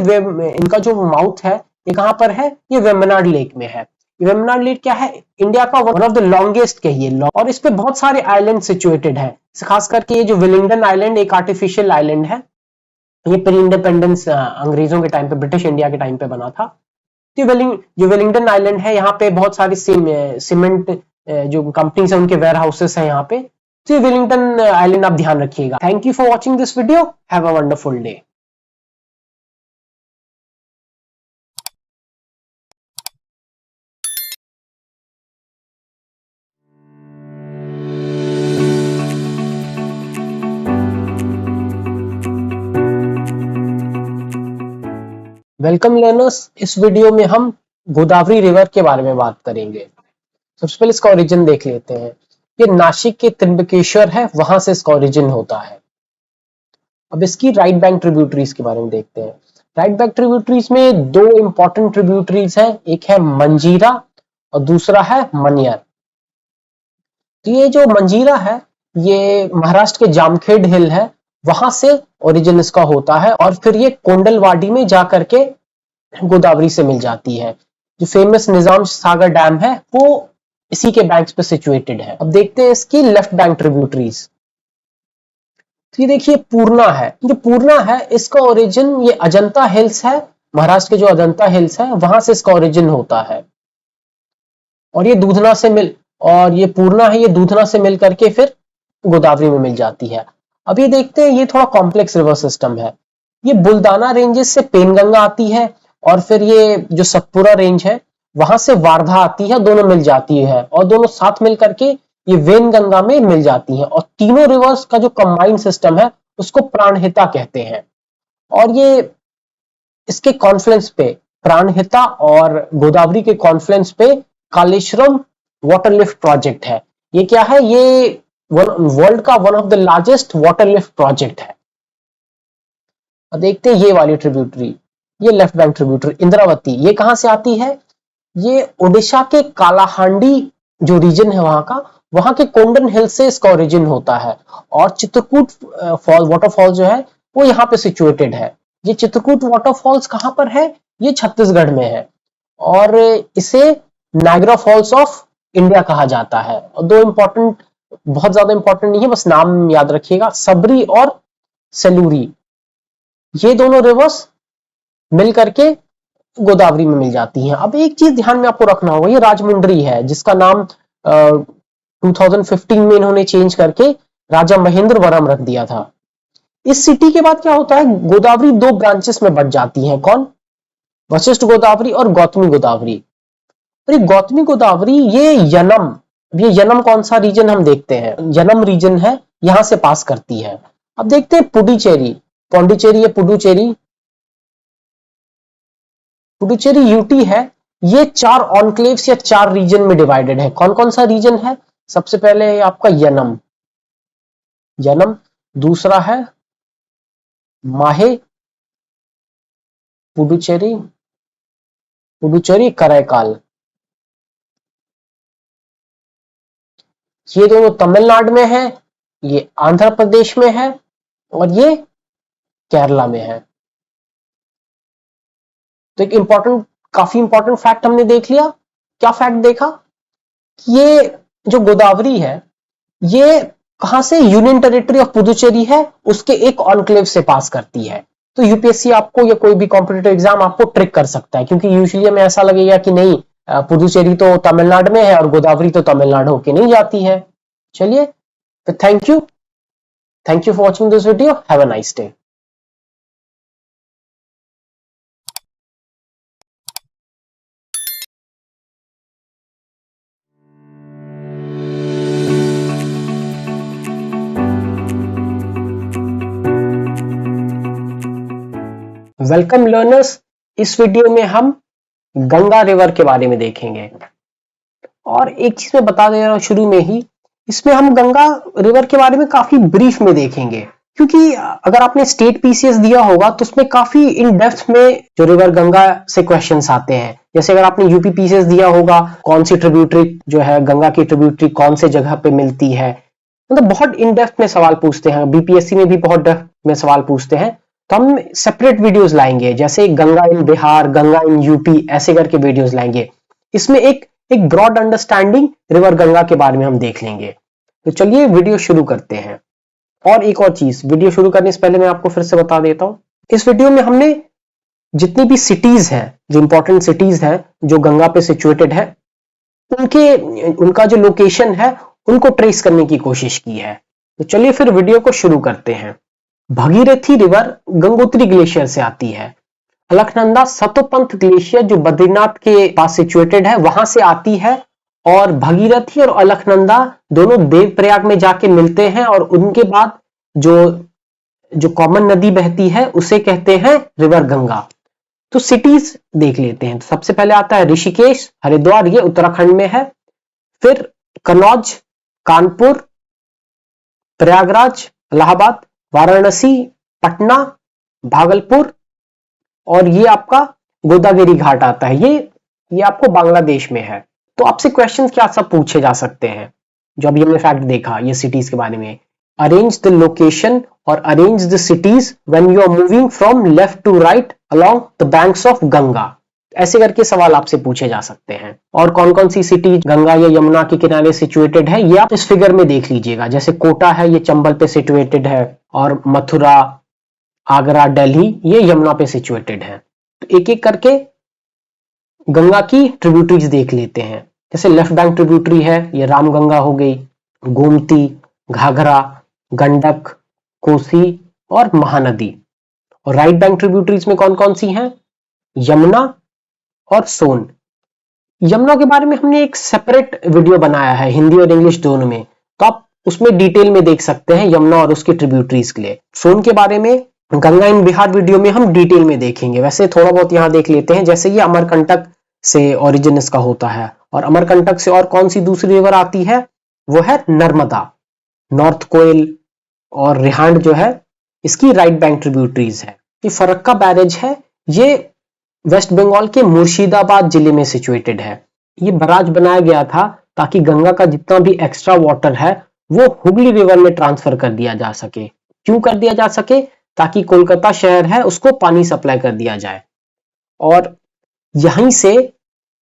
इनका जो माउथ है ये कहां पर है, ये वेम्बनाड लेक में है। वेम्बनाड लेक क्या है, इंडिया का वन ऑफ द लॉन्गेस्ट कहिए, और इस पे बहुत सारे आइलैंड सिचुएटेड है। खास करके ये जो विलिंगडन आइलैंड एक आर्टिफिशियल आइलैंड है, ये प्री इंडिपेंडेंस अंग्रेजों के टाइम पे, ब्रिटिश इंडिया के टाइम पे बना था। तो जो वेलिंगटन आइलैंड है, यहाँ पे बहुत सारी सीमेंट जो कंपनीज है उनके वेयर हाउसेस है यहाँ पे। तो ये वेलिंगटन आइलैंड आप ध्यान रखिएगा। Thank you for watching this video. Have a wonderful day. Welcome learners, इस वीडियो में हम गोदावरी रिवर के बारे में बात करेंगे। सबसे पहले इसका ओरिजिन देख लेते हैं। ये नासिक के त्र्यंबकेश्वर है, वहां से इसका ओरिजिन होता है। अब इसकी राइट बैंक ट्रिब्यूटरीज के बारे में देखते हैं। राइट बैंक ट्रिब्यूटरीज में दो इंपॉर्टेंट ट्रिब्यूटरीज हैं, एक है मंजीरा और दूसरा है मनियर। तो ये जो मंजीरा है ये महाराष्ट्र के जामखेड हिल है, वहां से ओरिजिन इसका होता है और फिर ये कोंडलवाडी में जाकर के गोदावरी से मिल जाती है। जो फेमस निजाम सागर डैम है वो इसी के बैंक्स पे सिचुएटेड है। अब देखते हैं इसकी लेफ्ट बैंक ट्रिब्यूटरीज। तो ये देखिए पूर्णा है। जो पूर्णा है इसका ओरिजिन ये अजंता हिल्स है, महाराष्ट्र के जो अजंता हिल्स है वहां से इसका ओरिजिन होता है। और ये दूधना से ये पूर्णा है, ये दूधना से मिल करके फिर गोदावरी में मिल जाती है। अब ये देखते हैं, ये थोड़ा कॉम्प्लेक्स रिवर सिस्टम है। ये बुल्दाना रेंजेस से पेनगंगा आती है और फिर ये जो सतपुरा रेंज है वहां से वारधा आती है, दोनों मिल जाती है और दोनों साथ मिल करके ये वेनगंगा में मिल जाती है। और तीनों रिवर्स का जो कंबाइंड सिस्टम है उसको प्राणहिता कहते हैं। और ये इसके कॉन्फ्लुएंस पे, प्राणहिता और गोदावरी के कॉन्फ्लुएंस पे कालेश्वरम वाटर लिफ्ट प्रोजेक्ट है। ये क्या है? ये वर्ल्ड का one of the largest water lift project है। और देखते हैं ये वाली ट्रिब्यूटरी, ये लेफ्ट बैंक ट्रिब्यूटरी इंद्रावती, ये कहां से आती है? ये ओडिशा के कालाहांडी जो रीजन है वहां के कोंडन हिल से इसका ओरिजिन होता है। और चित्रकूट वाटरफॉल जो है वो यहाँ पे सिचुएटेड है। ये चित्रकूट वाटरफॉल्स कहां पर है? ये छत्तीसगढ़ में है और इसे नायग्रा फॉल्स ऑफ इंडिया कहा जाता है। और दो इंपॉर्टेंट, बहुत ज्यादा इंपॉर्टेंट नहीं है, बस नाम याद रखिएगा, सबरी और सेलूरी, ये दोनों रिवर्स मिल करके गोदावरी में मिल जाती हैं। अब एक चीज ध्यान में आपको रखना होगा, ये राजमुंड्री है जिसका नाम 2015 में इन्होंने चेंज करके राजा महेंद्रवरम रख दिया था। इस सिटी के बाद क्या होता है, गोदावरी दो ब्रांचेस में बट जाती है। कौन? वशिष्ठ गोदावरी और गौतमी गोदावरी। और ये गौतमी गोदावरी ये यनम कौन सा रीजन हम देखते हैं, यनम रीजन है, यहां से पास करती है। अब देखते हैं पुडुचेरी, पौंडीचेरी, पुडुचेरी यूटी है। ये 4 ऑनक्लेव्स या 4 रीजन में डिवाइडेड है। कौन कौन सा रीजन है? सबसे पहले आपका यनम, दूसरा है माहे, पुडुचेरी करैकाल, ये दोनों तमिलनाडु में है, ये आंध्र प्रदेश में है और ये केरला में है। तो एक काफी इंपॉर्टेंट फैक्ट हमने देख लिया। क्या फैक्ट देखा? ये जो गोदावरी है ये कहां से? यूनियन टेरिटरी ऑफ पुडुचेरी है, उसके एक ऑनक्लेव से पास करती है। तो यूपीएससी आपको या कोई भी कॉम्पिटिटिव एग्जाम आपको ट्रिक कर सकता है, क्योंकि यूजुअली हमें ऐसा लगेगा कि नहीं पुडुचेरी तो तमिलनाडु में है और गोदावरी तो तमिलनाडु होके नहीं जाती है। चलिए, तो thank you for watching this video. Have a nice day. Welcome learners, इस वीडियो में हम गंगा रिवर के बारे में देखेंगे। और एक चीज मैं बता दे रहा हूं शुरू में ही, इसमें हम गंगा रिवर के बारे में काफी ब्रीफ में देखेंगे, क्योंकि अगर आपने स्टेट पीसीएस दिया होगा तो उसमें काफी इन डेप्थ में जो रिवर गंगा से क्वेश्चंस आते हैं। जैसे अगर आपने यूपी पीसीएस दिया होगा, कौन सी ट्रिब्यूटरी जो है गंगा की ट्रिब्यूटरी कौन से जगह पे मिलती है, मतलब बहुत इन डेप्थ में सवाल पूछते हैं। बीपीएससी में भी बहुत डेप्थ में सवाल पूछते हैं। तो हम सेपरेट वीडियोस लाएंगे, जैसे गंगा इन बिहार, गंगा इन यूपी, ऐसे करके वीडियोस लाएंगे। इसमें एक ब्रॉड अंडरस्टैंडिंग रिवर गंगा के बारे में हम देख लेंगे। तो चलिए वीडियो शुरू करते हैं। और एक और चीज, वीडियो शुरू करने से पहले मैं आपको फिर से बता देता हूं, इस वीडियो में हमने जितनी भी सिटीज है, जो इंपॉर्टेंट सिटीज है जो गंगा पे सिचुएटेड है, उनका जो लोकेशन है उनको ट्रेस करने की कोशिश की है। तो चलिए फिर वीडियो को शुरू करते हैं। भागीरथी रिवर गंगोत्री ग्लेशियर से आती है। अलकनंदा सतोपंथ ग्लेशियर जो बद्रीनाथ के पास सिचुएटेड है वहां से आती है, और भागीरथी और अलकनंदा दोनों देवप्रयाग में जाके मिलते हैं, और उनके बाद जो जो कॉमन नदी बहती है उसे कहते हैं रिवर गंगा। तो सिटीज देख लेते हैं। तो सबसे पहले आता है ऋषिकेश, हरिद्वार, ये उत्तराखंड में है। फिर कनौज, कानपुर, प्रयागराज, इलाहाबाद, वाराणसी, पटना, भागलपुर, और ये आपका गोदावरी घाट आता है। ये आपको बांग्लादेश में है। तो आपसे क्वेश्चन क्या सब पूछे जा सकते हैं जो अभी हमने फैक्ट देखा ये सिटीज के बारे में। अरेंज द लोकेशन और arrange the cities when you are moving from left to right along the banks of Ganga. ऐसे करके सवाल आपसे पूछे जा सकते हैं। और कौन कौन सी सिटी गंगा या यमुना के किनारे सिचुएटेड है ये आप इस फिगर में देख लीजिएगा। जैसे कोटा है, ये चंबल पे सिचुएटेड है, और मथुरा, आगरा, दिल्ली ये यमुना पे सिचुएटेड है। तो एक एक करके गंगा की ट्रिब्यूटरीज देख लेते हैं। जैसे लेफ्ट बैंक ट्रिब्यूटरी है, ये रामगंगा हो गई, गोमती, घाघरा, गंडक, कोसी और महानदी। और राइट बैंक ट्रिब्यूटरीज में कौन कौन सी हैं? यमुना और सोन। यमुना के बारे में हमने एक सेपरेट वीडियो बनाया है हिंदी और इंग्लिश दोनों में, तो आप उसमें डिटेल में देख सकते हैं यमुना और उसकी ट्रिब्यूटरीज के लिए। सोन के बारे में गंगा इन बिहार वीडियो में हम डिटेल में देखेंगे। वैसे थोड़ा बहुत यहां देख लेते हैं। जैसे ये अमरकंटक से ओरिजिन इसका होता है, और अमरकंटक से और कौन सी दूसरी रिवर आती है? वो है नर्मदा। नॉर्थ कोयल और रिहांड जो है इसकी राइट बैंक ट्रिब्यूटरीज है। ये फरक्का बैरेज है, ये वेस्ट बंगाल के मुर्शिदाबाद जिले में सिचुएटेड है। ये बराज बनाया गया था ताकि गंगा का जितना भी एक्स्ट्रा वाटर है वो हुगली रिवर में ट्रांसफर कर दिया जा सके। क्यों कर दिया जा सके? ताकि कोलकाता शहर है उसको पानी सप्लाई कर दिया जाए। और यहीं से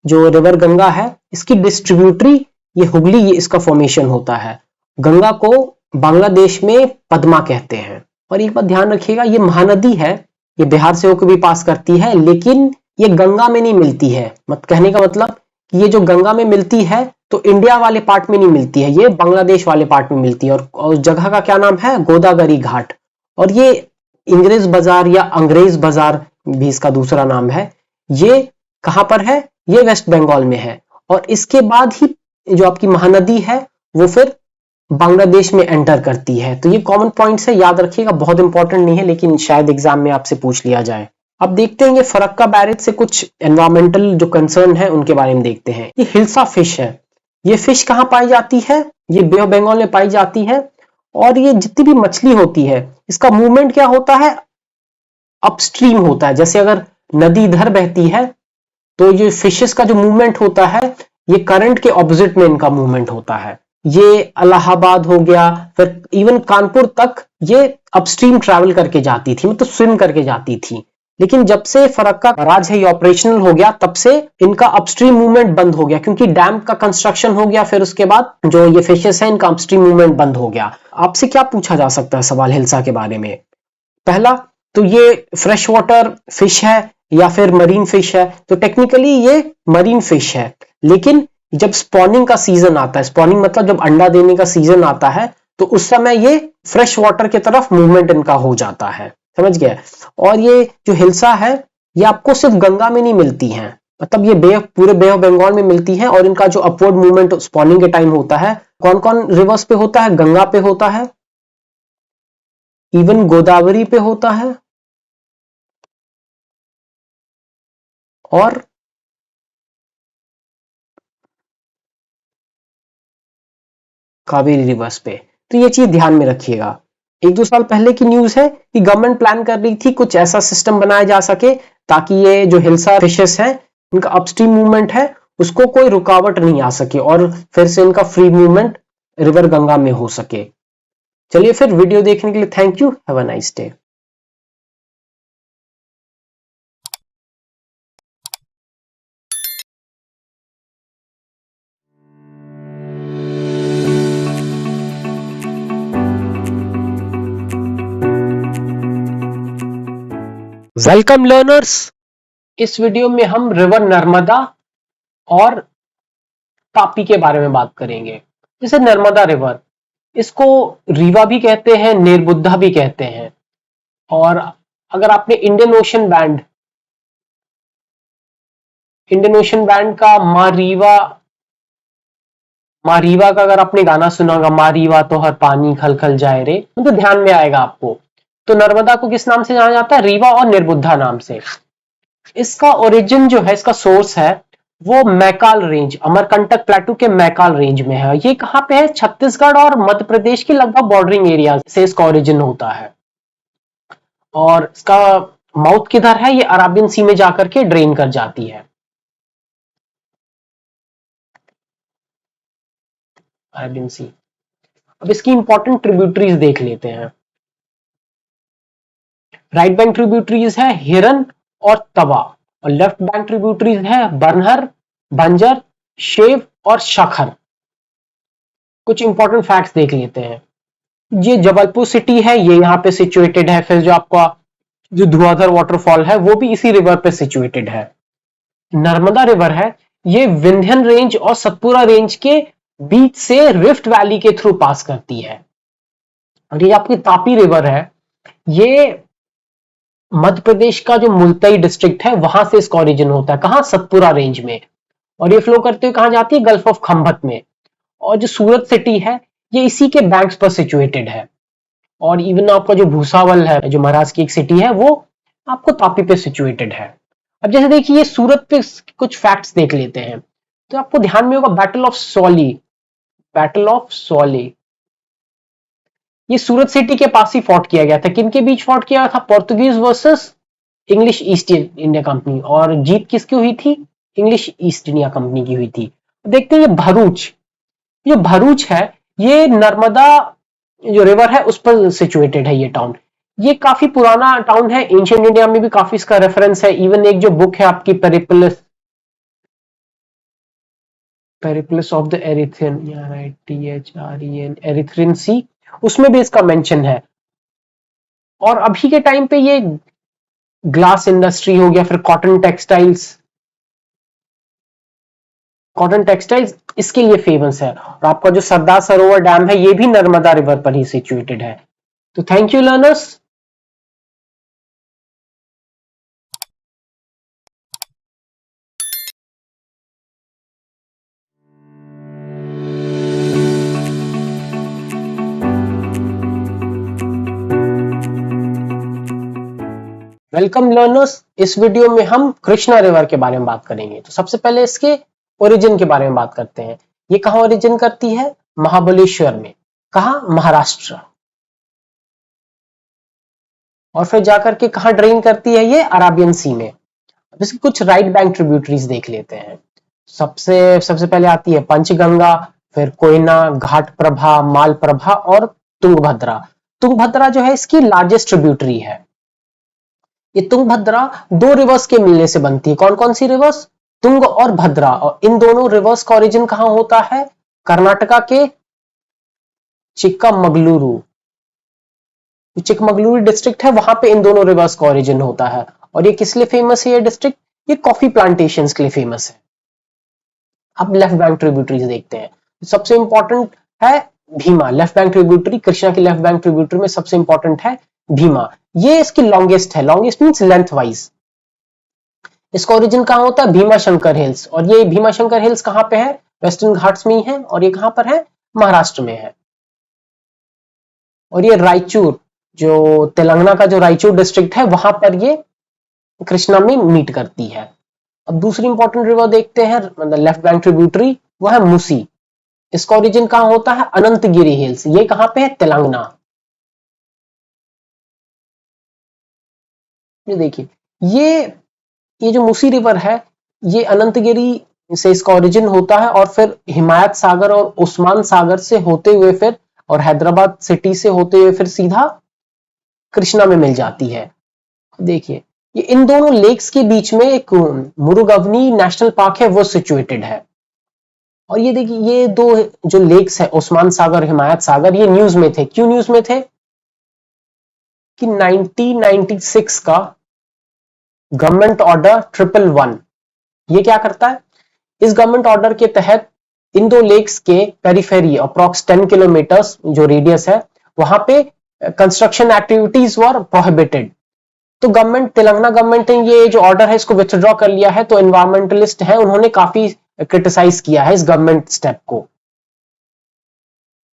जो रिवर गंगा है इसकी डिस्ट्रीब्यूटरी ये हुगली, ये इसका फॉर्मेशन होता है। गंगा को बांग्लादेश में पद्मा कहते हैं। और एक बात ध्यान रखिएगा, ये महानदी है, ये बिहार से होकर भी पास करती है, लेकिन ये गंगा में नहीं मिलती है। मत कहने का मतलब कि ये जो गंगा में मिलती है तो इंडिया वाले पार्ट में नहीं मिलती है, ये बांग्लादेश वाले पार्ट में मिलती है। और उस जगह का क्या नाम है? गोदावरी घाट। और ये इंग्रेज बाजार या अंग्रेज बाजार भी इसका दूसरा नाम है। ये कहां पर है? ये वेस्ट बंगाल में है। और इसके बाद ही जो आपकी महानदी है वो फिर बांग्लादेश में एंटर करती है। तो ये कॉमन पॉइंट्स है, याद रखिएगा, बहुत इंपॉर्टेंट नहीं है लेकिन शायद एग्जाम में आपसे पूछ लिया जाए। अब देखते हैं ये फरक्का बैरेज से कुछ एनवायरमेंटल जो कंसर्न है उनके बारे में देखते हैं। ये हिल्सा फिश है। ये फिश कहां पाई जाती है? ये बे ऑफ बंगाल में पाई जाती है। और ये जितनी भी मछली होती है इसका मूवमेंट क्या होता है? अपस्ट्रीम होता है। जैसे अगर नदी इधर बहती है तो ये फिशेस का जो मूवमेंट होता है ये करंट के ऑपोजिट में इनका मूवमेंट होता है। ये इलाहाबाद हो गया, फिर इवन कानपुर तक ये अपस्ट्रीम ट्रैवल करके जाती थी, मतलब स्विम करके जाती थी। लेकिन जब से फरक्का राज है ये ऑपरेशनल हो गया तब से इनका अपस्ट्रीम मूवमेंट बंद हो गया, क्योंकि डैम का कंस्ट्रक्शन हो गया। फिर उसके बाद जो ये फिशेस है इनका अपस्ट्रीम मूवमेंट बंद हो गया। आपसे क्या पूछा जा सकता है सवाल हिल्सा के बारे में? पहला तो ये फ्रेश वाटर फिश है या फिर मरीन फिश है? तो टेक्निकली ये मरीन फिश है, लेकिन जब स्पॉनिंग का सीजन आता है, स्पॉनिंग मतलब जब अंडा देने का सीजन आता है, तो उस समय ये फ्रेश वाटर की तरफ मूवमेंट इनका हो जाता है। समझ गया? और ये जो हिल्सा है ये आपको सिर्फ गंगा में नहीं मिलती हैं, मतलब ये पूरे बे ऑफ बंगाल में मिलती हैं। और इनका जो अपवर्ड मूवमेंट स्पॉनिंग के टाइम होता है कौन कौन रिवर्स पे होता है? गंगा पे होता है, इवन गोदावरी पे होता है, और कावेरी रिवर्स पे। तो ये चीज ध्यान में रखिएगा। 1-2 साल पहले की न्यूज है कि गवर्नमेंट प्लान कर रही थी कुछ ऐसा सिस्टम बनाया जा सके ताकि ये जो हिल्सा फिशेस है इनका अपस्ट्रीम मूवमेंट है उसको कोई रुकावट नहीं आ सके और फिर से इनका फ्री मूवमेंट रिवर गंगा में हो सके। चलिए फिर वीडियो देखने के लिए thank you, have a nice day. Welcome learners. इस वीडियो में हम रिवर नर्मदा और तापी के बारे में बात करेंगे। जैसे नर्मदा रिवर, इसको रीवा भी कहते हैं, नेरबुद्धा भी कहते हैं। और अगर आपने इंडियन ओशन बैंड का मारीवा का अगर आपने गाना सुना होगा, मारीवा तो हर पानी खल खल जाए रे, तो ध्यान में आएगा आपको। तो नर्मदा को किस नाम से जाना जाता है? रीवा और निर्बुद्धा नाम से। इसका ओरिजिन जो है, इसका सोर्स है वो मैकाल रेंज, अमरकंटक प्लेटू के मैकाल रेंज में है। ये कहां पे है? छत्तीसगढ़ और मध्य प्रदेश के लगभग बॉर्डरिंग एरिया से इसका ओरिजिन होता है। और इसका माउथ किधर है? ये अराबियन सी में जाकर के ड्रेन कर जाती है। अरेबियन सी। अब इसकी इंपॉर्टेंट ट्रिब्यूटरीज देख लेते हैं। राइट बैंक ट्रिब्यूटरीज है हिरन और तवा, और लेफ्ट बैंक ट्रिब्यूटरीज है बरनहर, बंजर, शेव और शखर। कुछ इंपॉर्टेंट फैक्ट्स देख लेते हैं। ये जबलपुर सिटी है, ये यहाँ पे सिचुएटेड है। फिर जो आपका जो धुआंधार वाटरफॉल है वो भी इसी रिवर पे सिचुएटेड है। नर्मदा रिवर है, ये विंध्यन रेंज और सतपुरा रेंज के बीच से रिफ्ट वैली के थ्रू पास करती है। और ये आपकी तापी रिवर है, ये मध्य प्रदेश का जो मुल्ताई डिस्ट्रिक्ट है वहां से इसका ओरिजिन होता है। कहां? सतपुरा रेंज में। और ये फ्लो करते हुए कहां जाती है? गल्फ ऑफ खंभत में। और जो सूरत सिटी है ये इसी के बैंक्स पर सिचुएटेड है। और इवन आपका जो भूसावल है, जो महाराष्ट्र की एक सिटी है, वो आपको तापी पे सिचुएटेड है। अब जैसे देखिए, ये सूरत पे कुछ फैक्ट्स देख लेते हैं। तो आपको ध्यान में होगा बैटल ऑफ सौली, ये सूरत सिटी के पास ही फॉट किया गया था। किनके बीच फॉट किया था? Portuguese versus English east India company. और जीत किसकी हुई थी? इंग्लिश ईस्ट इंडिया कंपनी की हुई थी। देखते हैं ये भरूच है, ये नर्मदा जो रिवर है उस पर सिचुएटेड है ये टाउन। ये काफी पुराना टाउन है, एंशिएंट इंडिया में भी काफी इसका रेफरेंस है। इवन एक जो बुक है आपकी Periplus of the Erythraean, Erythraean sea, उसमें भी इसका मेंशन है। और अभी के टाइम पे ये ग्लास इंडस्ट्री हो गया, फिर कॉटन टेक्सटाइल्स इसके लिए फेमस है। और आपका जो सरदार सरोवर डैम है ये भी नर्मदा रिवर पर ही सिचुएटेड है। तो thank you learners. Welcome learners. इस वीडियो में हम कृष्णा रिवर के बारे में बात करेंगे। तो सबसे पहले इसके ओरिजिन के बारे में बात करते हैं। ये कहां ओरिजिन करती है? महाबलेश्वर में। कहां? महाराष्ट्र। और फिर जाकर के कहां ड्रेन करती है? ये अराबियन सी में। अब इसकी कुछ राइट बैंक ट्रिब्यूटरीज देख लेते हैं। सबसे पहले आती है पंचगंगा, फिर कोयना, घाट प्रभा, माल प्रभा और तुंगभद्रा। तुंगभद्रा जो है इसकी लार्जेस्ट ट्रिब्यूटरी है। ये तुंगभद्रा दो रिवर्स के मिलने से बनती है। कौन कौन सी रिवर्स? तुंग और भद्रा। और इन दोनों रिवर्स का ओरिजिन कहां होता है? कर्नाटका के चिक्कामगलुरु डिस्ट्रिक्ट है, वहां पे इन दोनों रिवर्स का ओरिजिन होता है। और ये किस लिए फेमस है? ये डिस्ट्रिक्ट ये कॉफी प्लांटेशंस के लिए फेमस है। अब लेफ्ट बैंक ट्रिब्यूटरीज देखते हैं। सबसे इंपॉर्टेंट है Bhima. Left bank tributary, Krishna की लेफ्ट बैंक ट्रिब्यूटरी में सबसे इंपॉर्टेंट है भीमा। ये इसकी लॉन्गेस्ट है। Longest means length wise. इसका ओरिजिन कहां होता है? भीमा शंकर हिल्स। और ये भीमा शंकर हिल्स कहां पे है? वेस्टर्न घाट्स में ही है। और ये कहां पर है? महाराष्ट्र में है। और ये रायचूर, जो तेलंगाना का जो रायचूर डिस्ट्रिक्ट है, वहां पर ये कृष्णा में मीट करती है। अब दूसरी इंपॉर्टेंट रिवर देखते हैं, मतलब लेफ्ट बैंक ट्रिब्यूटरी, वो है मुसी। इसका ओरिजिन कहां होता है? अनंतगिरी हिल्स। ये कहां पे है? तेलंगाना। ये देखिए, ये जो मुसी रिवर है ये अनंतगिरी से इसका ओरिजिन होता है। और फिर हिमायत सागर और उस्मान सागर से होते हुए फिर, और हैदराबाद सिटी से होते हुए फिर सीधा कृष्णा में मिल जाती है। देखिए, ये इन दोनों लेक्स के बीच में एक मुरुगवनी नेशनल पार्क है, वो सिचुएटेड है। और ये देखिए, ये दो जो लेक्स है, उस्मान सागर, हिमायत सागर, ये न्यूज में थे। क्यों न्यूज में थे? कि 1996 का गवर्नमेंट ऑर्डर 111। ये क्या करता है? इस गवर्नमेंट ऑर्डर के तहत इन दो लेक्स के पेरिफेरी अप्रॉक्स 10 किलोमीटर्स जो रेडियस है वहां पे कंस्ट्रक्शन एक्टिविटीज वर प्रोहिबिटेड। तो गवर्नमेंट, तेलंगाना गवर्नमेंट ने ये जो ऑर्डर है इसको विथड्रॉ कर लिया है। तो एनवायरमेंटलिस्ट है उन्होंने काफी क्रिटिसाइज किया है इस गवर्नमेंट स्टेप को।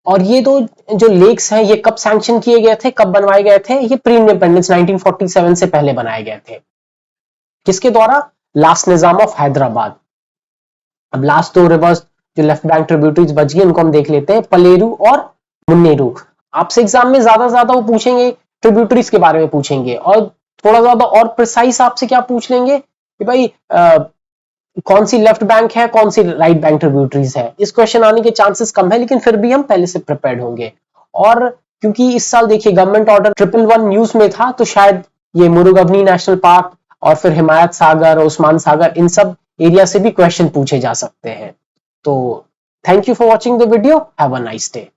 और ये दो जो लेक्स हैं ये कब सैंक्शन किए गए थे, कब बनवाए गए थे? ये प्री इंडिपेंडेंस 1947 से पहले बनाए गए थे। किसके द्वारा? Last Nizam of Hyderabad. अब लास्ट दो रिवर्स जो लेफ्ट बैंक ट्रिब्यूटरीज बच गई उनको हम देख लेते हैं, पलेरू और मुन्नेरू। आपसे एग्जाम में ज्यादा वो पूछेंगे ट्रिब्यूटरीज के बारे में पूछेंगे, और थोड़ा ज्यादा और प्रिसाइज आपसे क्या पूछ लेंगे कि भाई कौन सी लेफ्ट बैंक है, कौन सी राइट बैंक ट्रिब्यूटरीज है। इस क्वेश्चन आने के चांसेस कम है, लेकिन फिर भी हम पहले से प्रिपेयर्ड होंगे। और क्योंकि इस साल देखिए गवर्नमेंट ऑर्डर 111 न्यूज में था, तो शायद ये मुरुगवनी नेशनल पार्क और फिर हिमायत सागर, उस्मान सागर, इन सब एरिया से भी क्वेश्चन पूछे जा सकते हैं। तो thank you for watching the video, have a nice day.